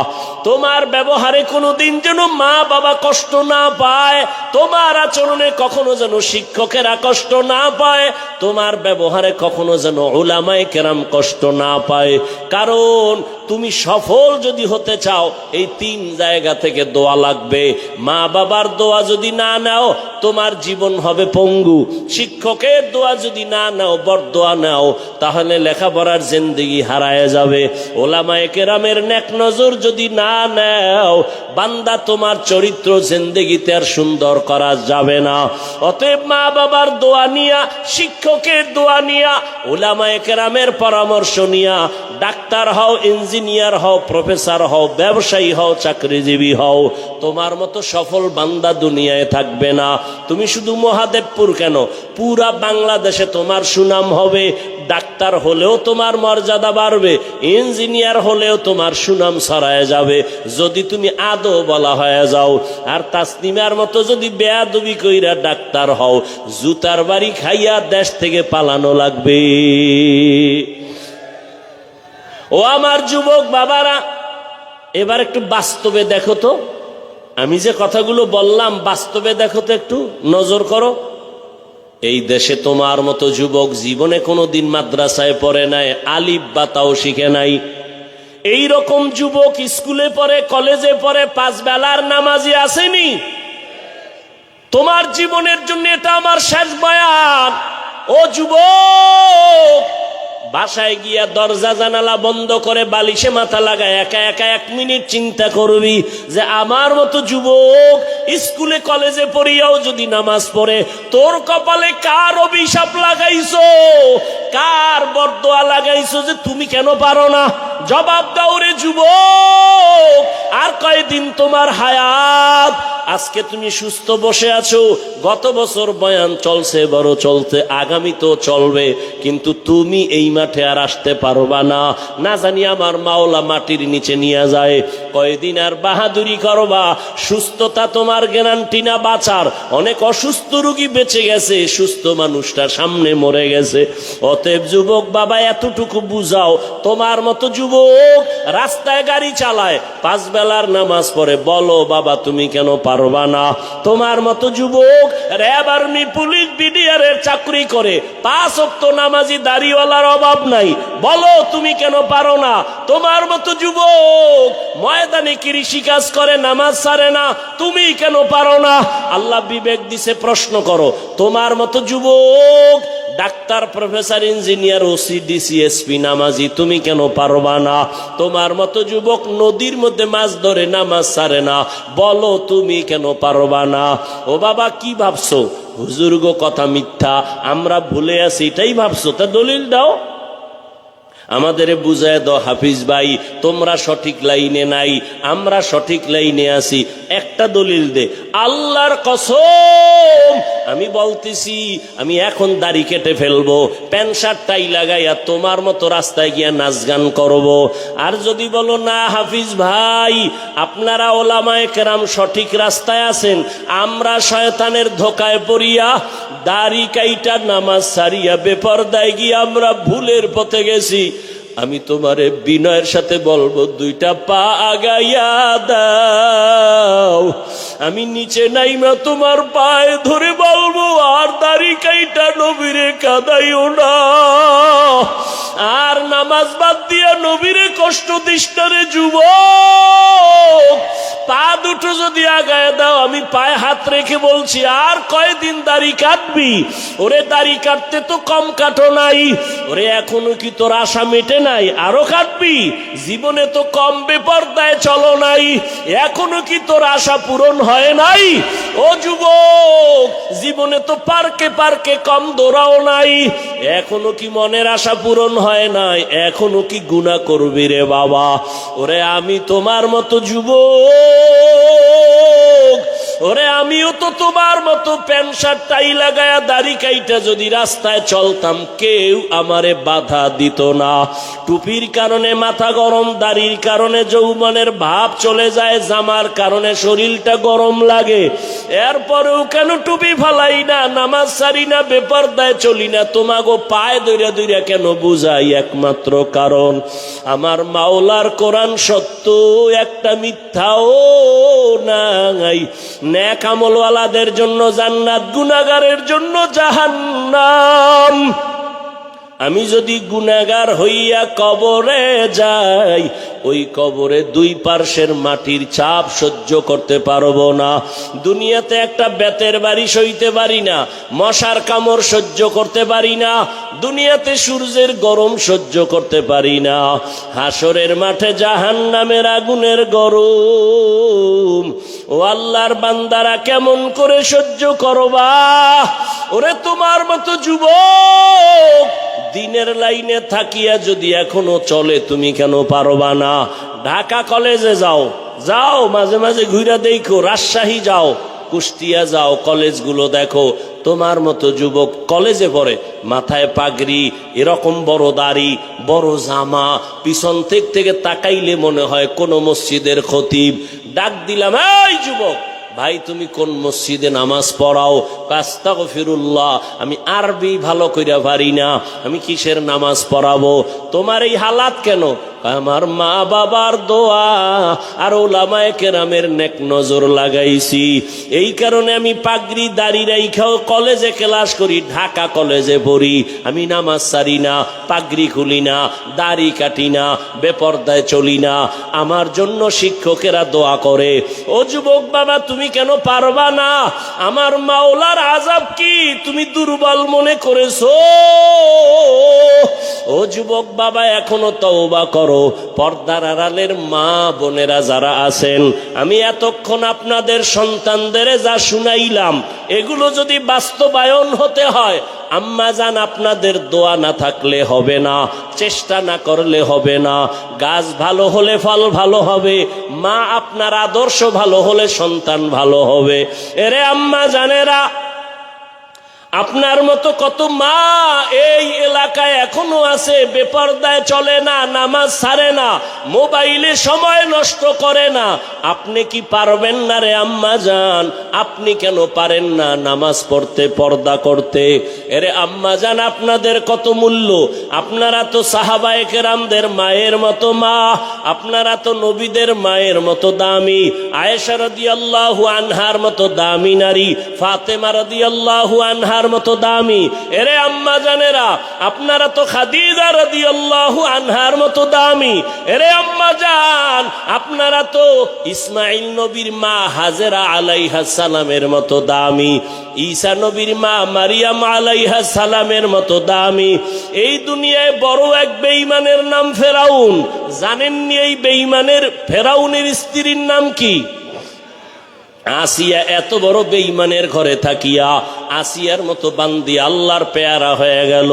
তোমার ব্যবহারে কোনোদিন যেন মা বাবা কষ্ট না পায়, তোমার আচরণে কখনো যেন শিক্ষকেরা কষ্ট না পায়, তোমার ব্যবহারে কখনো যেন উলামায়ে কেরাম কষ্ট না পায়। কারণ তুমি সফল যদি হতে চাও, এই 3 জায়গা থেকে দোয়া লাগবে। মা বাবার দোয়া যদি না নাও, তোমার জীবন হবে পঙ্গু। শিক্ষকের দোয়া যদি না নাও, বরদোয়া নাও, তাহলে লেখাপড়ার জিন্দেগি হারায় যাবে। ওলামায়ে কেরামের নেক নজর যদি না নাও, বান্দা তোমার চরিত্র জিন্দেগিতে আর সুন্দর করা যাবে না। অতএব মা বাবার দোয়া নিয়া, শিক্ষকের দোয়া নিয়া, ওলামায়ে কেরামের পরামর্শ নিয়া ডাক্তার হও, ইঞ্জিনিয়ার হও, প্রফেসর হও, ব্যবসায়ী হও, চাকরিজীবী হও। তোমার মতো সফল বান্দা দুনিয়ায় থাকবে না। তুমি শুধু মহাদেবপুর কেন, পুরা বাংলাদেশে তোমার সুনাম হবে। ডাক্তার হলেও তোমার মর্যাদা বাড়বে, ইঞ্জিনিয়ার হলেও তোমার সুনাম ছড়ায় যাবে, যদি তুমি আদৌ বলা হয়ে যাও। আর তাসনিমার মতো যদি বেয়াদবি কইরা ডাক্তার হও, জুতার বাড়ি খাইয়া দেশ থেকে পালানো লাগবে। ও আমার যুবক বাবারা, এবার একটু বাস্তবে দেখো তো, আমি যে কথাগুলো বললাম বাস্তবে দেখো তো, একটু নজর করো। এই দেশে তোমার মতো যুবক জীবনে কোনোদিন মাদ্রাসায় পড়ে নাই, আলিফ বা তাও শিখে নাই। এই রকম যুবক স্কুলে পড়ে, কলেজে পড়ে, 5 বেলার নামাজি আসেনি। তোমার জীবনের জন্য এটা আমার শেষ বয়ান। ও যুবক, বাসায় গিয়া দরজা জানালা বন্ধ করে বালিশে মাথা লাগায় একা একা 1 মিনিট চিন্তা করবি যে আমার মতো যুবক স্কুলে কলেজে পড়িয়াও যদি নামাজ পড়ে, তোর কপালে কার অভিশাপ লাগাইছো, কার বরদোয়া লাগাইছো যে তুমি কেন পারো না? জবাব দাও রে যুবক। আর কয়দিন তোমার হায়াত? আজকে তুমি সুস্থ বসে আছো, গত বছর বয়ান চলছে, বড় চলতে, আগামী তো চলবে, কিন্তু তুমি এই মাঠে আর আসতে পারবা না। না জানি আমার মাওলা মাটির নিচে নিয়ে যায়। কয়দিন আর বাহাদুরি করবা? সুস্থতা তোমার গ্যারান্টি না বাঁচার। অনেক অসুস্থ রোগী বেঁচে গেছে, সুস্থ মানুষটা সামনে মরে গেছে। অতএব যুবক বাবা, এতটুকু বুঝাও, তোমার মতো যুবক রাস্তায় গাড়ি চালায়, 5 বেলার নামাজ পড়ে, বলো বাবা তুমি কেন পারবা না? তোমার মতো যুবক র্যাব, আর্মি, পুলিশ, বিডিআর এর চাকরি করে, 5 ওয়াক্ত নামাজি দাড়িওয়ালার অভাব নাই, বলো তুমি কেন পারো না? তোমার মতো যুবক ময়দানে কৃষি কাজ করে, নামাজ ছাড়ে না, তুমি কেন পারো না? আল্লাহ বিবেক দিছে, প্রশ্ন করো। তোমার মতো যুবক doctor, professor, engineer, OC, DC, SP, নামাজি, তুমি কেন পারবা না? তোমার মতো যুবক নদীর মধ্যে মাছ ধরে, নামাজ ছাড়ে না, বলো তুমি কেন পারবা না? ও বাবা, কি ভাবছো? হুজুর গো কথা মিথ্যা, আমরা ভুলে আছি, এটাই ভাবছো? তা দলিল দাও, আমাদের বুঝায় দাও। হাফিজ ভাই, তোমরা সঠিক লাইনে নাই, আমরা সঠিক লাইনে আছি, একটা দলিল দে। আল্লাহর কসম আমি বলতেছি, আমি এখন দাড়ি কেটে ফেলবো, প্যান্ট শার্ট টাই লাগাইয়া তোমার মতো রাস্তায় গিয়া নাচ গান করবো। আর যদি বলো না হাফিজ ভাই, আপনারা ওলামায়ে কেরাম সঠিক রাস্তায় আছেন, আমরা শয়তানের ধোকায় পড়িয়া দাড়ি কাইটা নামাজ সারিয়া বেপরদায় গিয়ে আমরা ভুলের পথে গেছি, আমি তোমারে বিনয়ের সাথে বলবো, 2টা পা আগাইয়া দাও। আমি নিচে নাইমা তোমার পায়ে ধরে বলবো, আর দাড়ি কাইটা নবীরে কাঁদাইও না, আর নামাজ বাদ দিয়া নবীরে কষ্ট দিস না রে যুবক। পা দুটো যদি আগায় দাও, আমি পায়ে হাত রেখে বলছি, আর কয়দিন দাড়ি কাটবি? ওরে দাড়ি কাটতে তো কম কাটো নাই, ওরে এখনো কি তোর আশা মেটে নাই? আরো কাটবি? জীবনে তো কম বেপরদায় চলো নাই, এখনো কি তোর আশা পূরণ হয় নাই? ও যুবক, জীবনে তো পার্কে পার্কে কম দৌড়াও নাই, এখনো কি মনের আশা পূরণ হয় নাই? এখনো কি গুনাহ করবি রে বাবা? ওরে আমি তোমার মতো যুবক ওরে আমিও তো তোমার মতো প্যান্ট শার্ট টাই লাগায়া দাড়ি কাইটা যদি রাস্তায় চলতাম কেউ আমারে বাধা দিত না। টুপির কারণে মাথা গরম, দাড়ির কারণে যৌবনের ভাব চলে যায়, জামার কারণে শরীরটা গরম লাগে, এরপরেও কেন টুপি ফালাই না, নামাজ সারি না, বেপরদায় চলি না, তোমাগো পায়ে দইরা দইরা কেন বুঝাই? একমাত্র কারণ আমার মাওলার কোরআন সত্য, একটা মিথ্যাও নাই। নেক আমলওয়ালাদের জন্য জান্নাত, গুনাহগারের জন্য জাহান্নাম। আমি যদি গুনাহগার হইয়া কবরে যাই, ওই কবরে দুই পার্শ্বের মাটির চাপ সহ্য করতে পারবো না। দুনিয়াতে একটা বেতের বাড়ি সইতে পারি না, মশার কামড় সহ্য করতে পারি না, দুনিয়াতে সূর্যের গরম সহ্য করতে পারি না। হাসরের মাঠে জাহান্নামের আগুনের গরম, ও আল্লাহর বান্দারা কেমন করে সহ্য করবা? ওরে তোমার মতো যুবক দিনের লাইনে থাকিয়া যদি এখনো চলে, তুমি কেন পারবা না? ঢাকা কলেজে যাও, যাও মাঝে মাঝে ঘুরে দেখো, রাজশাহী যাও, কুষ্টিয়া যাও, কলেজগুলো দেখো। তোমার মতো যুবক কলেজে পড়ে, মাথায় পাগড়ি, এরকম বড় দাড়ি, বড় জামা, পিছন থেকে তাকাইলে মনে হয় কোন মসজিদের খতিব। ডাক দিলাম, এই যুবক ভাই তুমি কোন মসজিদে নামাজ পড়াও? আস্তাগফিরুল্লাহ, আমি আরবি ভালো কইরা পারি না, আমি কিসের নামাজ পড়াবো? তোমার এই হালাত কেন? আমার মা বাবার দোয়া আর উলামায়ে কেরামের নেক নজর লাগাইছি, এই কারণে আমি পাগড়ি দাড়ি রাইখাও কলেজে ক্লাস করি, ঢাকা কলেজে পড়ি। আমি নামাজ সারি না, পাগড়ি খুলি না, দাড়ি কাটি না, বেপরদায় চলি না। আমার জন্য শিক্ষকেরা দোয়া করে। ও যুবক বাবা, তুমি কেন পারবা না? আমার মাওলার আযাব কি তুমি দুর্বল মনে করেছো? ও যুবক বাবা, এখনো তওবা করো। পর্দার আড়ালের মা বোনেরা যারা আছেন, আমি এতক্ষণ আপনাদের সন্তানদের যা শুনাইলাম, এগুলো যদি বাস্তবায়ন হতে হয়, আম্মা জান আপনাদের দোয়া না থাকলে হবে না, চেষ্টা না করলে হবে না। গাছ ভালো হলে ফল ভালো হবে, মা আপনার আদর্শ ভালো হলে সন্তান ভালো হবে। এরে আম্মা জানেরা, আপনার মতো কত মা এই এলাকায় এখনো আছে, বেপরদায় চলে না, নামাজ ছাড়ে না, মোবাইলে সময় নষ্ট করে না। আপনি কি পারবেন না রে আম্মা জান? আপনি কেন পারেন না নামাজ পড়তে, পর্দা করতে? এরে আম্মা জান, আপনাদের কত মূল্য! আপনারা তো সাহাবায়ে কেরামদের মায়ের মতো মা, আপনারা তো নবীদের মায়ের মতো দামি, আয়েশা রাদিয়াল্লাহু আনহার মতো দামি নারী, ফাতেমা রাদিয়াল্লাহু আনহার মতো দামি। এরে আম্মা জানেরা, আপনারা তো খাদিজা রাদিয়াল্লাহু আনহার মতো দামি। এরে আম্মা জান, আপনারা তো ইসমাইল নবীর মা হাজেরা আলাইহা সালামের মতো দামি, ঈসা নবীর মা মারিয়াম আলাইহা সালামের মতো দামি। এই দুনিয়ায় বড় এক বেঈমানের নাম ফেরাউন। জানেননি এই বেঈমানের ফেরাউনের স্ত্রীর নাম কি? আসিয়া। এত বড় বেঈমানের ঘরে থাকিয়া আসিয়ার মতো বান্দি আল্লাহর পেয়ারা হয়ে গেল।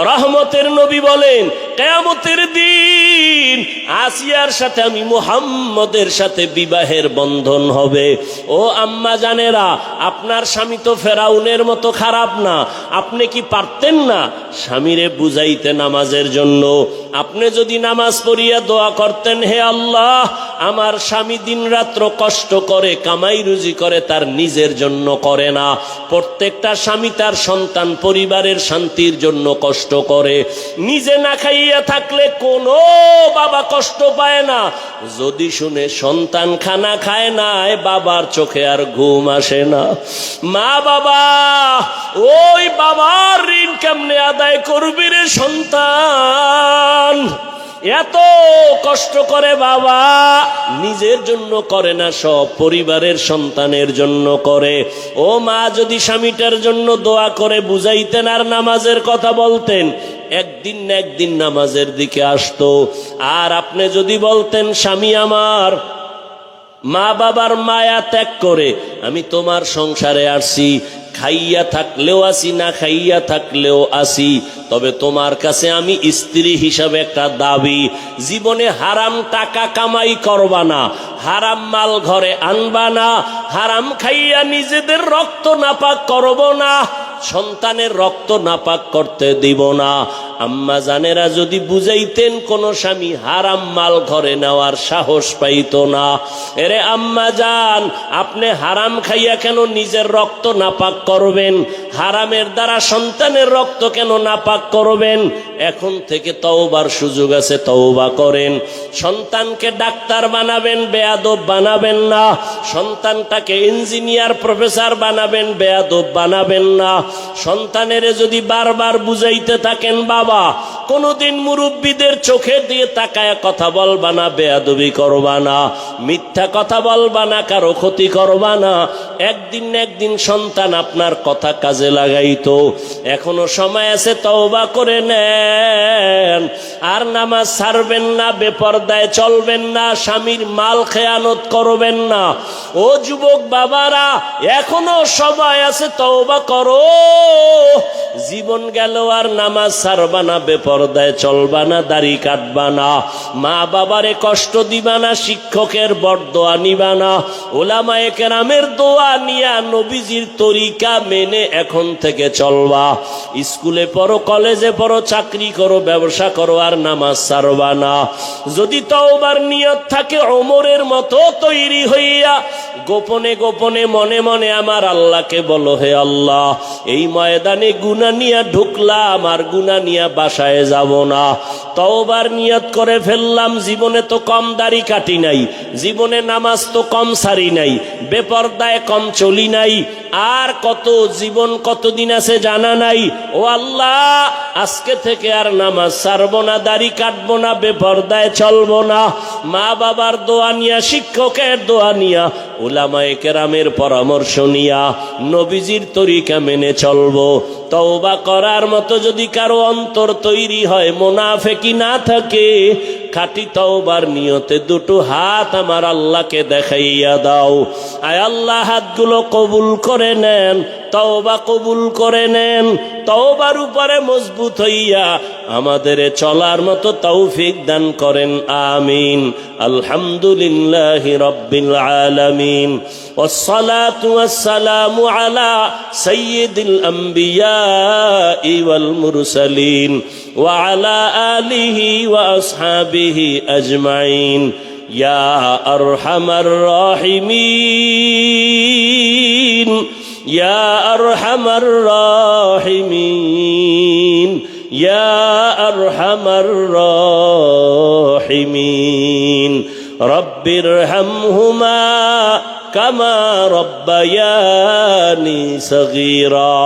রহমতের নবী বলেন, কিয়ামতের দিন আসিয়ার সাথে আমি মুহাম্মদের সাথে বিবাহের বন্ধন হবে। ও আম্মা জানেরা, আপনার স্বামী তো ফেরাউনের মতো খারাপ না। আপনি কি পারতেন না স্বামীরে বুঝাইতে নামাজের জন্য? আপনি যদি নামাজ পড়িয়া দোয়া করতেন, হে আল্লাহ, আমার স্বামী দিন রাত্র কষ্ট করে কামাই রুজি করে, তার নিজের জন্য করে না। প্রত্যেকটা স্বামী তার সন্তান পরিবারের শান্তির জন্য কষ্ট করে। নিজে না খাইয়া থাকলে কোনো বাবা কষ্ট পায় না। যদি শুনে সন্তান খানা খায় না, বাবার চোখে আর ঘুম আসে না। মা বাবা, ওই বাবার ঋণ কেমনে আদায় করবি রে সন্তান? এত কষ্ট করে বাবা, নিজের জন্য করে না, সব পরিবারের সন্তানের জন্য করে। ও মা, যদি স্বামীটার জন্য দোয়া করে বুঝাইতেন আর নামাজের কথা বলতেন, একদিন না একদিন নামাজের দিকে আসতো। আর আপনি যদি বলতেন, স্বামী আমার মা বাবার মায়া ত্যাগ করে আমি তোমার সংসারে আসছি, খাইয়া থাকলেও আসি, না খাইয়া থাকলেও আসি, তবে তোমার কাছে আমি স্ত্রী হিসাবে একটা দাবি, জীবনে হারাম টাকা কামাই করবা না, হারাম মাল ঘরে আনবা না, হারাম খাইয়া নিজেদের রক্ত নাপাক করব না, সন্তানের রক্ত নাপাক করতে দিব না। আম্মা জানেরা যদি বুঝাইতেন, কোন স্বামী হারাম মাল ঘরে নেওয়ার সাহস পাইত না। এরে আম্মা জান, আপনি হারাম খাইয়া কেন নিজের রক্ত নাপাক করবেন? হারামের দ্বারা সন্তানের রক্ত কেন নাপাক করবেন? এখন থেকে তওবার সুযোগ আছে, তওবা করেন। সন্তানকে ডাক্তার বানাবেন, বেয়াদব বানাবেন না। সন্তানটাকে ইঞ্জিনিয়ার প্রফেসর বানাবেন, বেয়াদব বানাবেন না। সন্তানের যদি বারবার বুঝাইতে থাকেন, বাবা কোনদিন মুরব্বীদের চোখে দিয়ে তাকায় কথা বলবা না, বেয়াদবি করবা না, মিথ্যা কথা বলবা না, কারো ক্ষতি করবা না, একদিন না একদিন সন্তান আপনার কথা কাজে লাগাইতো। এখনো সময় আছে, তওবা করে নেন। আর নামাজ ছাড়বেন না, বেপরদায় চলবেন না, স্বামীর মাল খেয়ানত করবেন না। ও যুবক বাবারা, এখনো সময় আছে, তওবা করো। জীবন গেল আর নামাজ ছাড়বা না, বেপরদায় চলবা না, দাড়ি কাটবা না, মা বাবারে কষ্ট দিবা না, শিক্ষকের বরদোয়া নিবা না, ওলামায়ে কেরামের দোয়া নিয়া নবীজির তরিকা মেনে এখন থেকে চলবা। স্কুলে পড়ো, কলেজে পড়ো, চাকরি করো, ব্যবসা করো, আর নামাজ ছাড়বা না। যদি তওবার নিয়ত থাকে, ওমরের মতো তৈরি হইয়া গোপনে গোপনে মনে মনে আমার আল্লাহকে বলো, হে আল্লাহ, এই ময়দানে গুনাহ নিয়া ঢুকলাম, আর গুনাহ নিয়া বাসায় যাব না। তওবার নিয়ত করে ফেললাম, জীবনে তো কম দাড়ি কাটি নাই, জীবনে নামাজ তো কম সারি নাই, বেপরদায় কম চলি নাই, আর কত জীবন কতদিন আছে জানা নাই। ও আল্লাহ, আজকে থেকে আর নামাজ ছাড়বো না, দাড়ি কাটবো না, বেপরদায় চলবো না। মা বাবার দোয়া নিয়া, শিক্ষকের দোয়া নিয়া, উলামায়ে কেরামের পরামর্শ নিয়া নবীজির তরিকা মেনে চলবো। তওবা করার মতো যদি কারো অন্তর তৈরি হয়, মুনাফিকি না থাকে, খাঁটি তওবার নিয়তে দুটো হাত আমার আল্লাহকে দেখাইয়া দাও। আয় আল্লাহ, হাতগুলো কবুল করে নেন, তওবা কবুল করে নেন। তওবার উপরে মজবুত হইয়া আমাদের চলার মতো তৌফিক দান করেন, আমিন। আলহামদুলিল্লাহি রাব্বিল আলামিন, ওয়াসসালাতু ওয়াসসালামু আলা সাইয়্যিদিল আম্বিয়া ওয়াল মুরসালিন ওয়া আলা আলিহি ওয়া আসহাবিহি আজমাইন। ইয়া আরহামার রাহিমিন, ইয়া আরহামার রাহিমিন, ইয়া আরহামার রাহিমিন। রব্বিরহামহুমা কামা রব্বায়ানি সগীরা।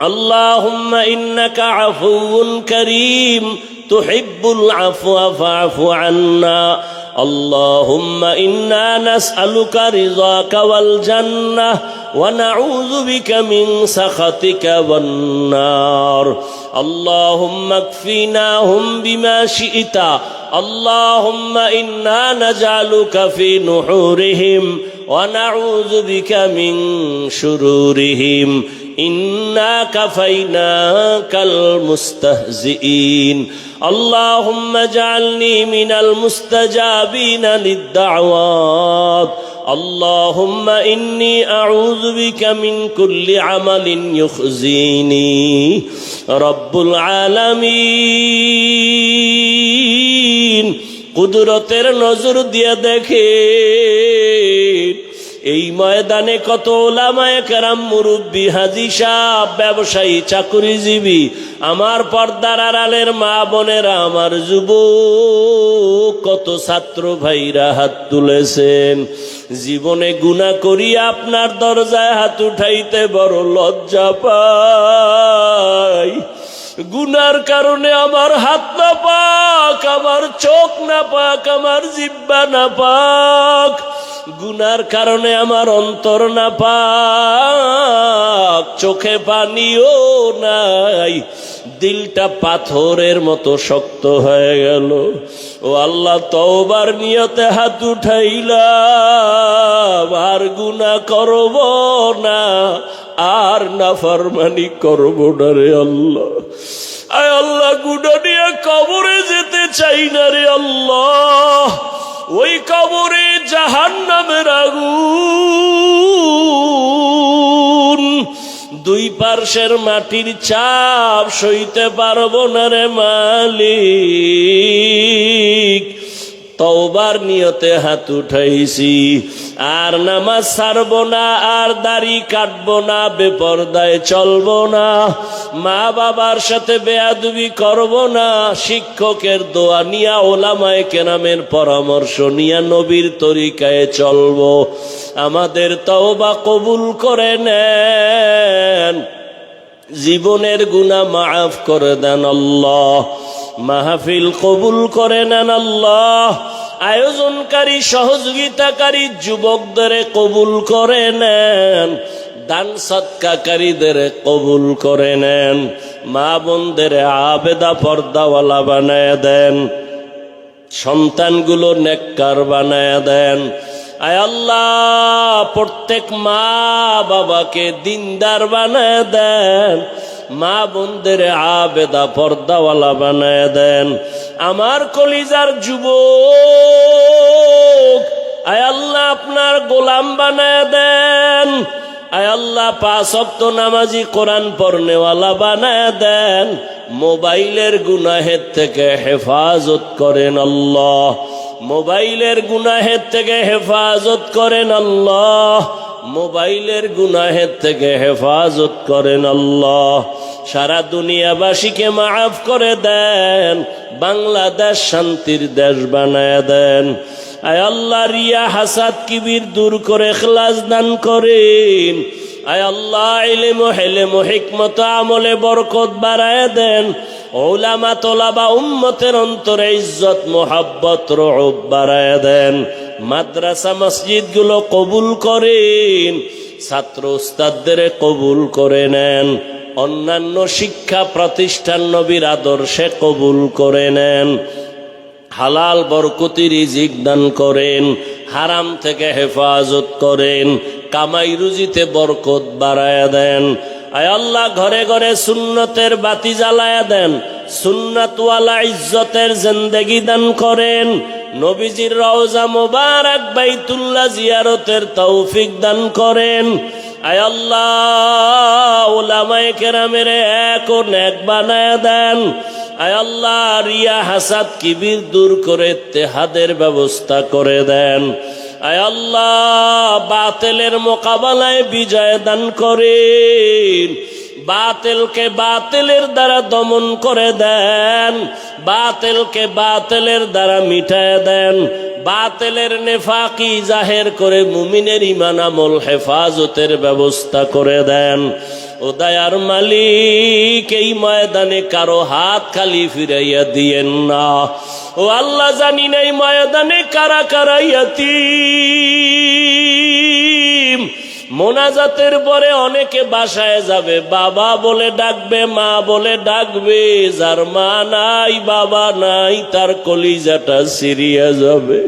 আল্লাহুম্মা ইন্নাকা আফুউন কারীম তুহিব্বুল আফওয়া ফা'ফু আন্না। اللهم إنا نسألك رضاك والجنة ونعوذ بك من سخطك والنار. اللهم اكفناهم بما شئت. اللهم إنا نجعلك في نحورهم ونعوذ بك من شرورهم. إنا كفيناك المستهزئين. اللهم اجعلني من المستجابين للدعوات. اللهم إني أعوذ بك من كل عمل يخزيني. رب العالمين কুদরতের নজর দিয়ে দেখেন, এই ময়দানে কত উলামায়ে কেরাম, মুরব্বী, হাজী সাহেব, ব্যবসায়ী, চাকরিজীবী, আমার পর্দার আড়ালের মা বোনেরা, আমার যুবক, কত ছাত্র ভাইরা হাত তুলেছেন। জীবনে গুনাহ করি আপনার দরজায় হাত উঠাইতে বড় লজ্জা পাই। গুনার কারণে আমার হাত না পাক, আমার চোখ না পাক, আমার জিহ্বা না পাক। গুনার কারণে আমার অন্তর না পাক, চোখে পানিও নাই, দিলটা পাথরের মতো শক্ত হয়ে গেল। ও আল্লাহ, তওবার নিয়তে হাত উঠাইলাম, আর গুনাহ করব না, আর নাফরমানি করব না রে আল্লাহ। আয় আল্লাহ গুনাহ নিয়ে কবরে যেতে চাই না রে আল্লাহ, ওই কবরে জাহান্নামের আগুন, দুই পার্শ্বের মাটির চাপ সইতে পারবো না রে মালিক। তওবার নিয়তে হাত উঠাইছি, আর নামাজ ছাড়বো না, আর দাড়ি কাটবো না, বেপরদায় চলবো না, মা বাবার সাথে বেয়াদবি করবো না, শিক্ষকের দোয়া নিয়া, ওলামায়ে কেরামের পরামর্শ নিয়া নবীর তরিকায় চলবো। আমাদের তওবা কবুল করে নেন, জীবনের গুনাহ মাফ করে দেন আল্লাহ, মাহফিল কবুল করে নেন আল্লাহ, আয়োজনকারী সহযোগিতাকারী যুবকদের কবুল করে নেন, দান সদকাকারীদের কবুল করে নেন, মা বোনদের আবেদা পর্দাওয়ালা বানায় দেন, সন্তানগুলো নেককার বানায় দেন। আয় আল্লাহ প্রত্যেক মা বাবাকে দিনদার বানায় দেন, মা বোনদের আবেদা পর্দাওয়ালা বানায় দেন। আমার কলিজার যুবক আয় আল্লাহ আপনার গোলাম বানায় দেন। আয় আল্লাহ 5 ওয়াক্ত নামাজি কোরআন পড়নেওয়ালা বানায় দেন। মোবাইলের গুনাহের থেকে হেফাজত করেন আল্লাহ, মোবাইলের গুনাহের থেকে হেফাজত করেন আল্লাহ, মোবাইলের গুনাহের থেকে হেফাজত করেন আল্লাহ। সারা দুনিয়াবাসীকে মাফ করে দেন, বাংলাদেশ শান্তির দেশ বানায় দেন। আয় আল্লাহ রিয়া হাসাদ কিবির দূর করে ইখলাস দান করেন। আয় আল্লাহ ইলম ও হিলম ও হিকমত আমলে বরকত বাড়ায় দেন। উলামা তোলাবা উম্মতের অন্তরে ইজ্জত মোহাব্বত রউব বাড়ায় দেন। মাদ্রাসা মসজিদ গুলো কবুল করেন, ছাত্র উস্তাদদের কবুল করে নেন, অন্যান্য শিক্ষা প্রতিষ্ঠান নবীর আদর্শে কবুল করে নেন। হালাল বরকতি রিজিক দান করেন, হারাম থেকে হেফাজত করেন, কামাই রুজিতে বরকত বাড়ায়া দেন। আয় আল্লাহ ঘরে ঘরে সুন্নতের বাতি জ্বালায়া দেন, সুন্নাতওয়ালা ইজ্জতের জিন্দেগি দান করেন। নবীজির রওজা মুবারক বাইতুল্লাহ জিয়ারতের তৌফিক দান করেন। আয় আল্লাহ উলামায়ে কেরামের এক ও নেক বানায়া দেন। আয় আল্লাহ রিয়া হাসাদ কিবির দূর করে ইত্তেহাদের ব্যবস্থা করে দেন। আয় আল্লাহ বাতিলের মোকাবেলায় বিজয় দান করেন, বাতিলকে বাতিলের দ্বারা দমন করে দেন, বাতিলকে বাতিলের দ্বারা মিটায় দেন, বাতিলের নেফাকি জাহের করে মুমিনের ঈমান আমল হেফাজতের ব্যবস্থা করে দেন। ও দয়ার মালিক এই ময়দানে কারো হাত খালি ফিরাইয়া দিয়েন না। ও আল্লাহ জানি না এই ময়দানে কারা কারা ইয়াতীম। মোনাজাতের পরে অনেকে বাসায় যাবে, বাবা বলে ডাকবে, মা বলে ডাকবে, যার মা নাই বাবা নাই তার কলিজাটা সিরিয়া যাবে।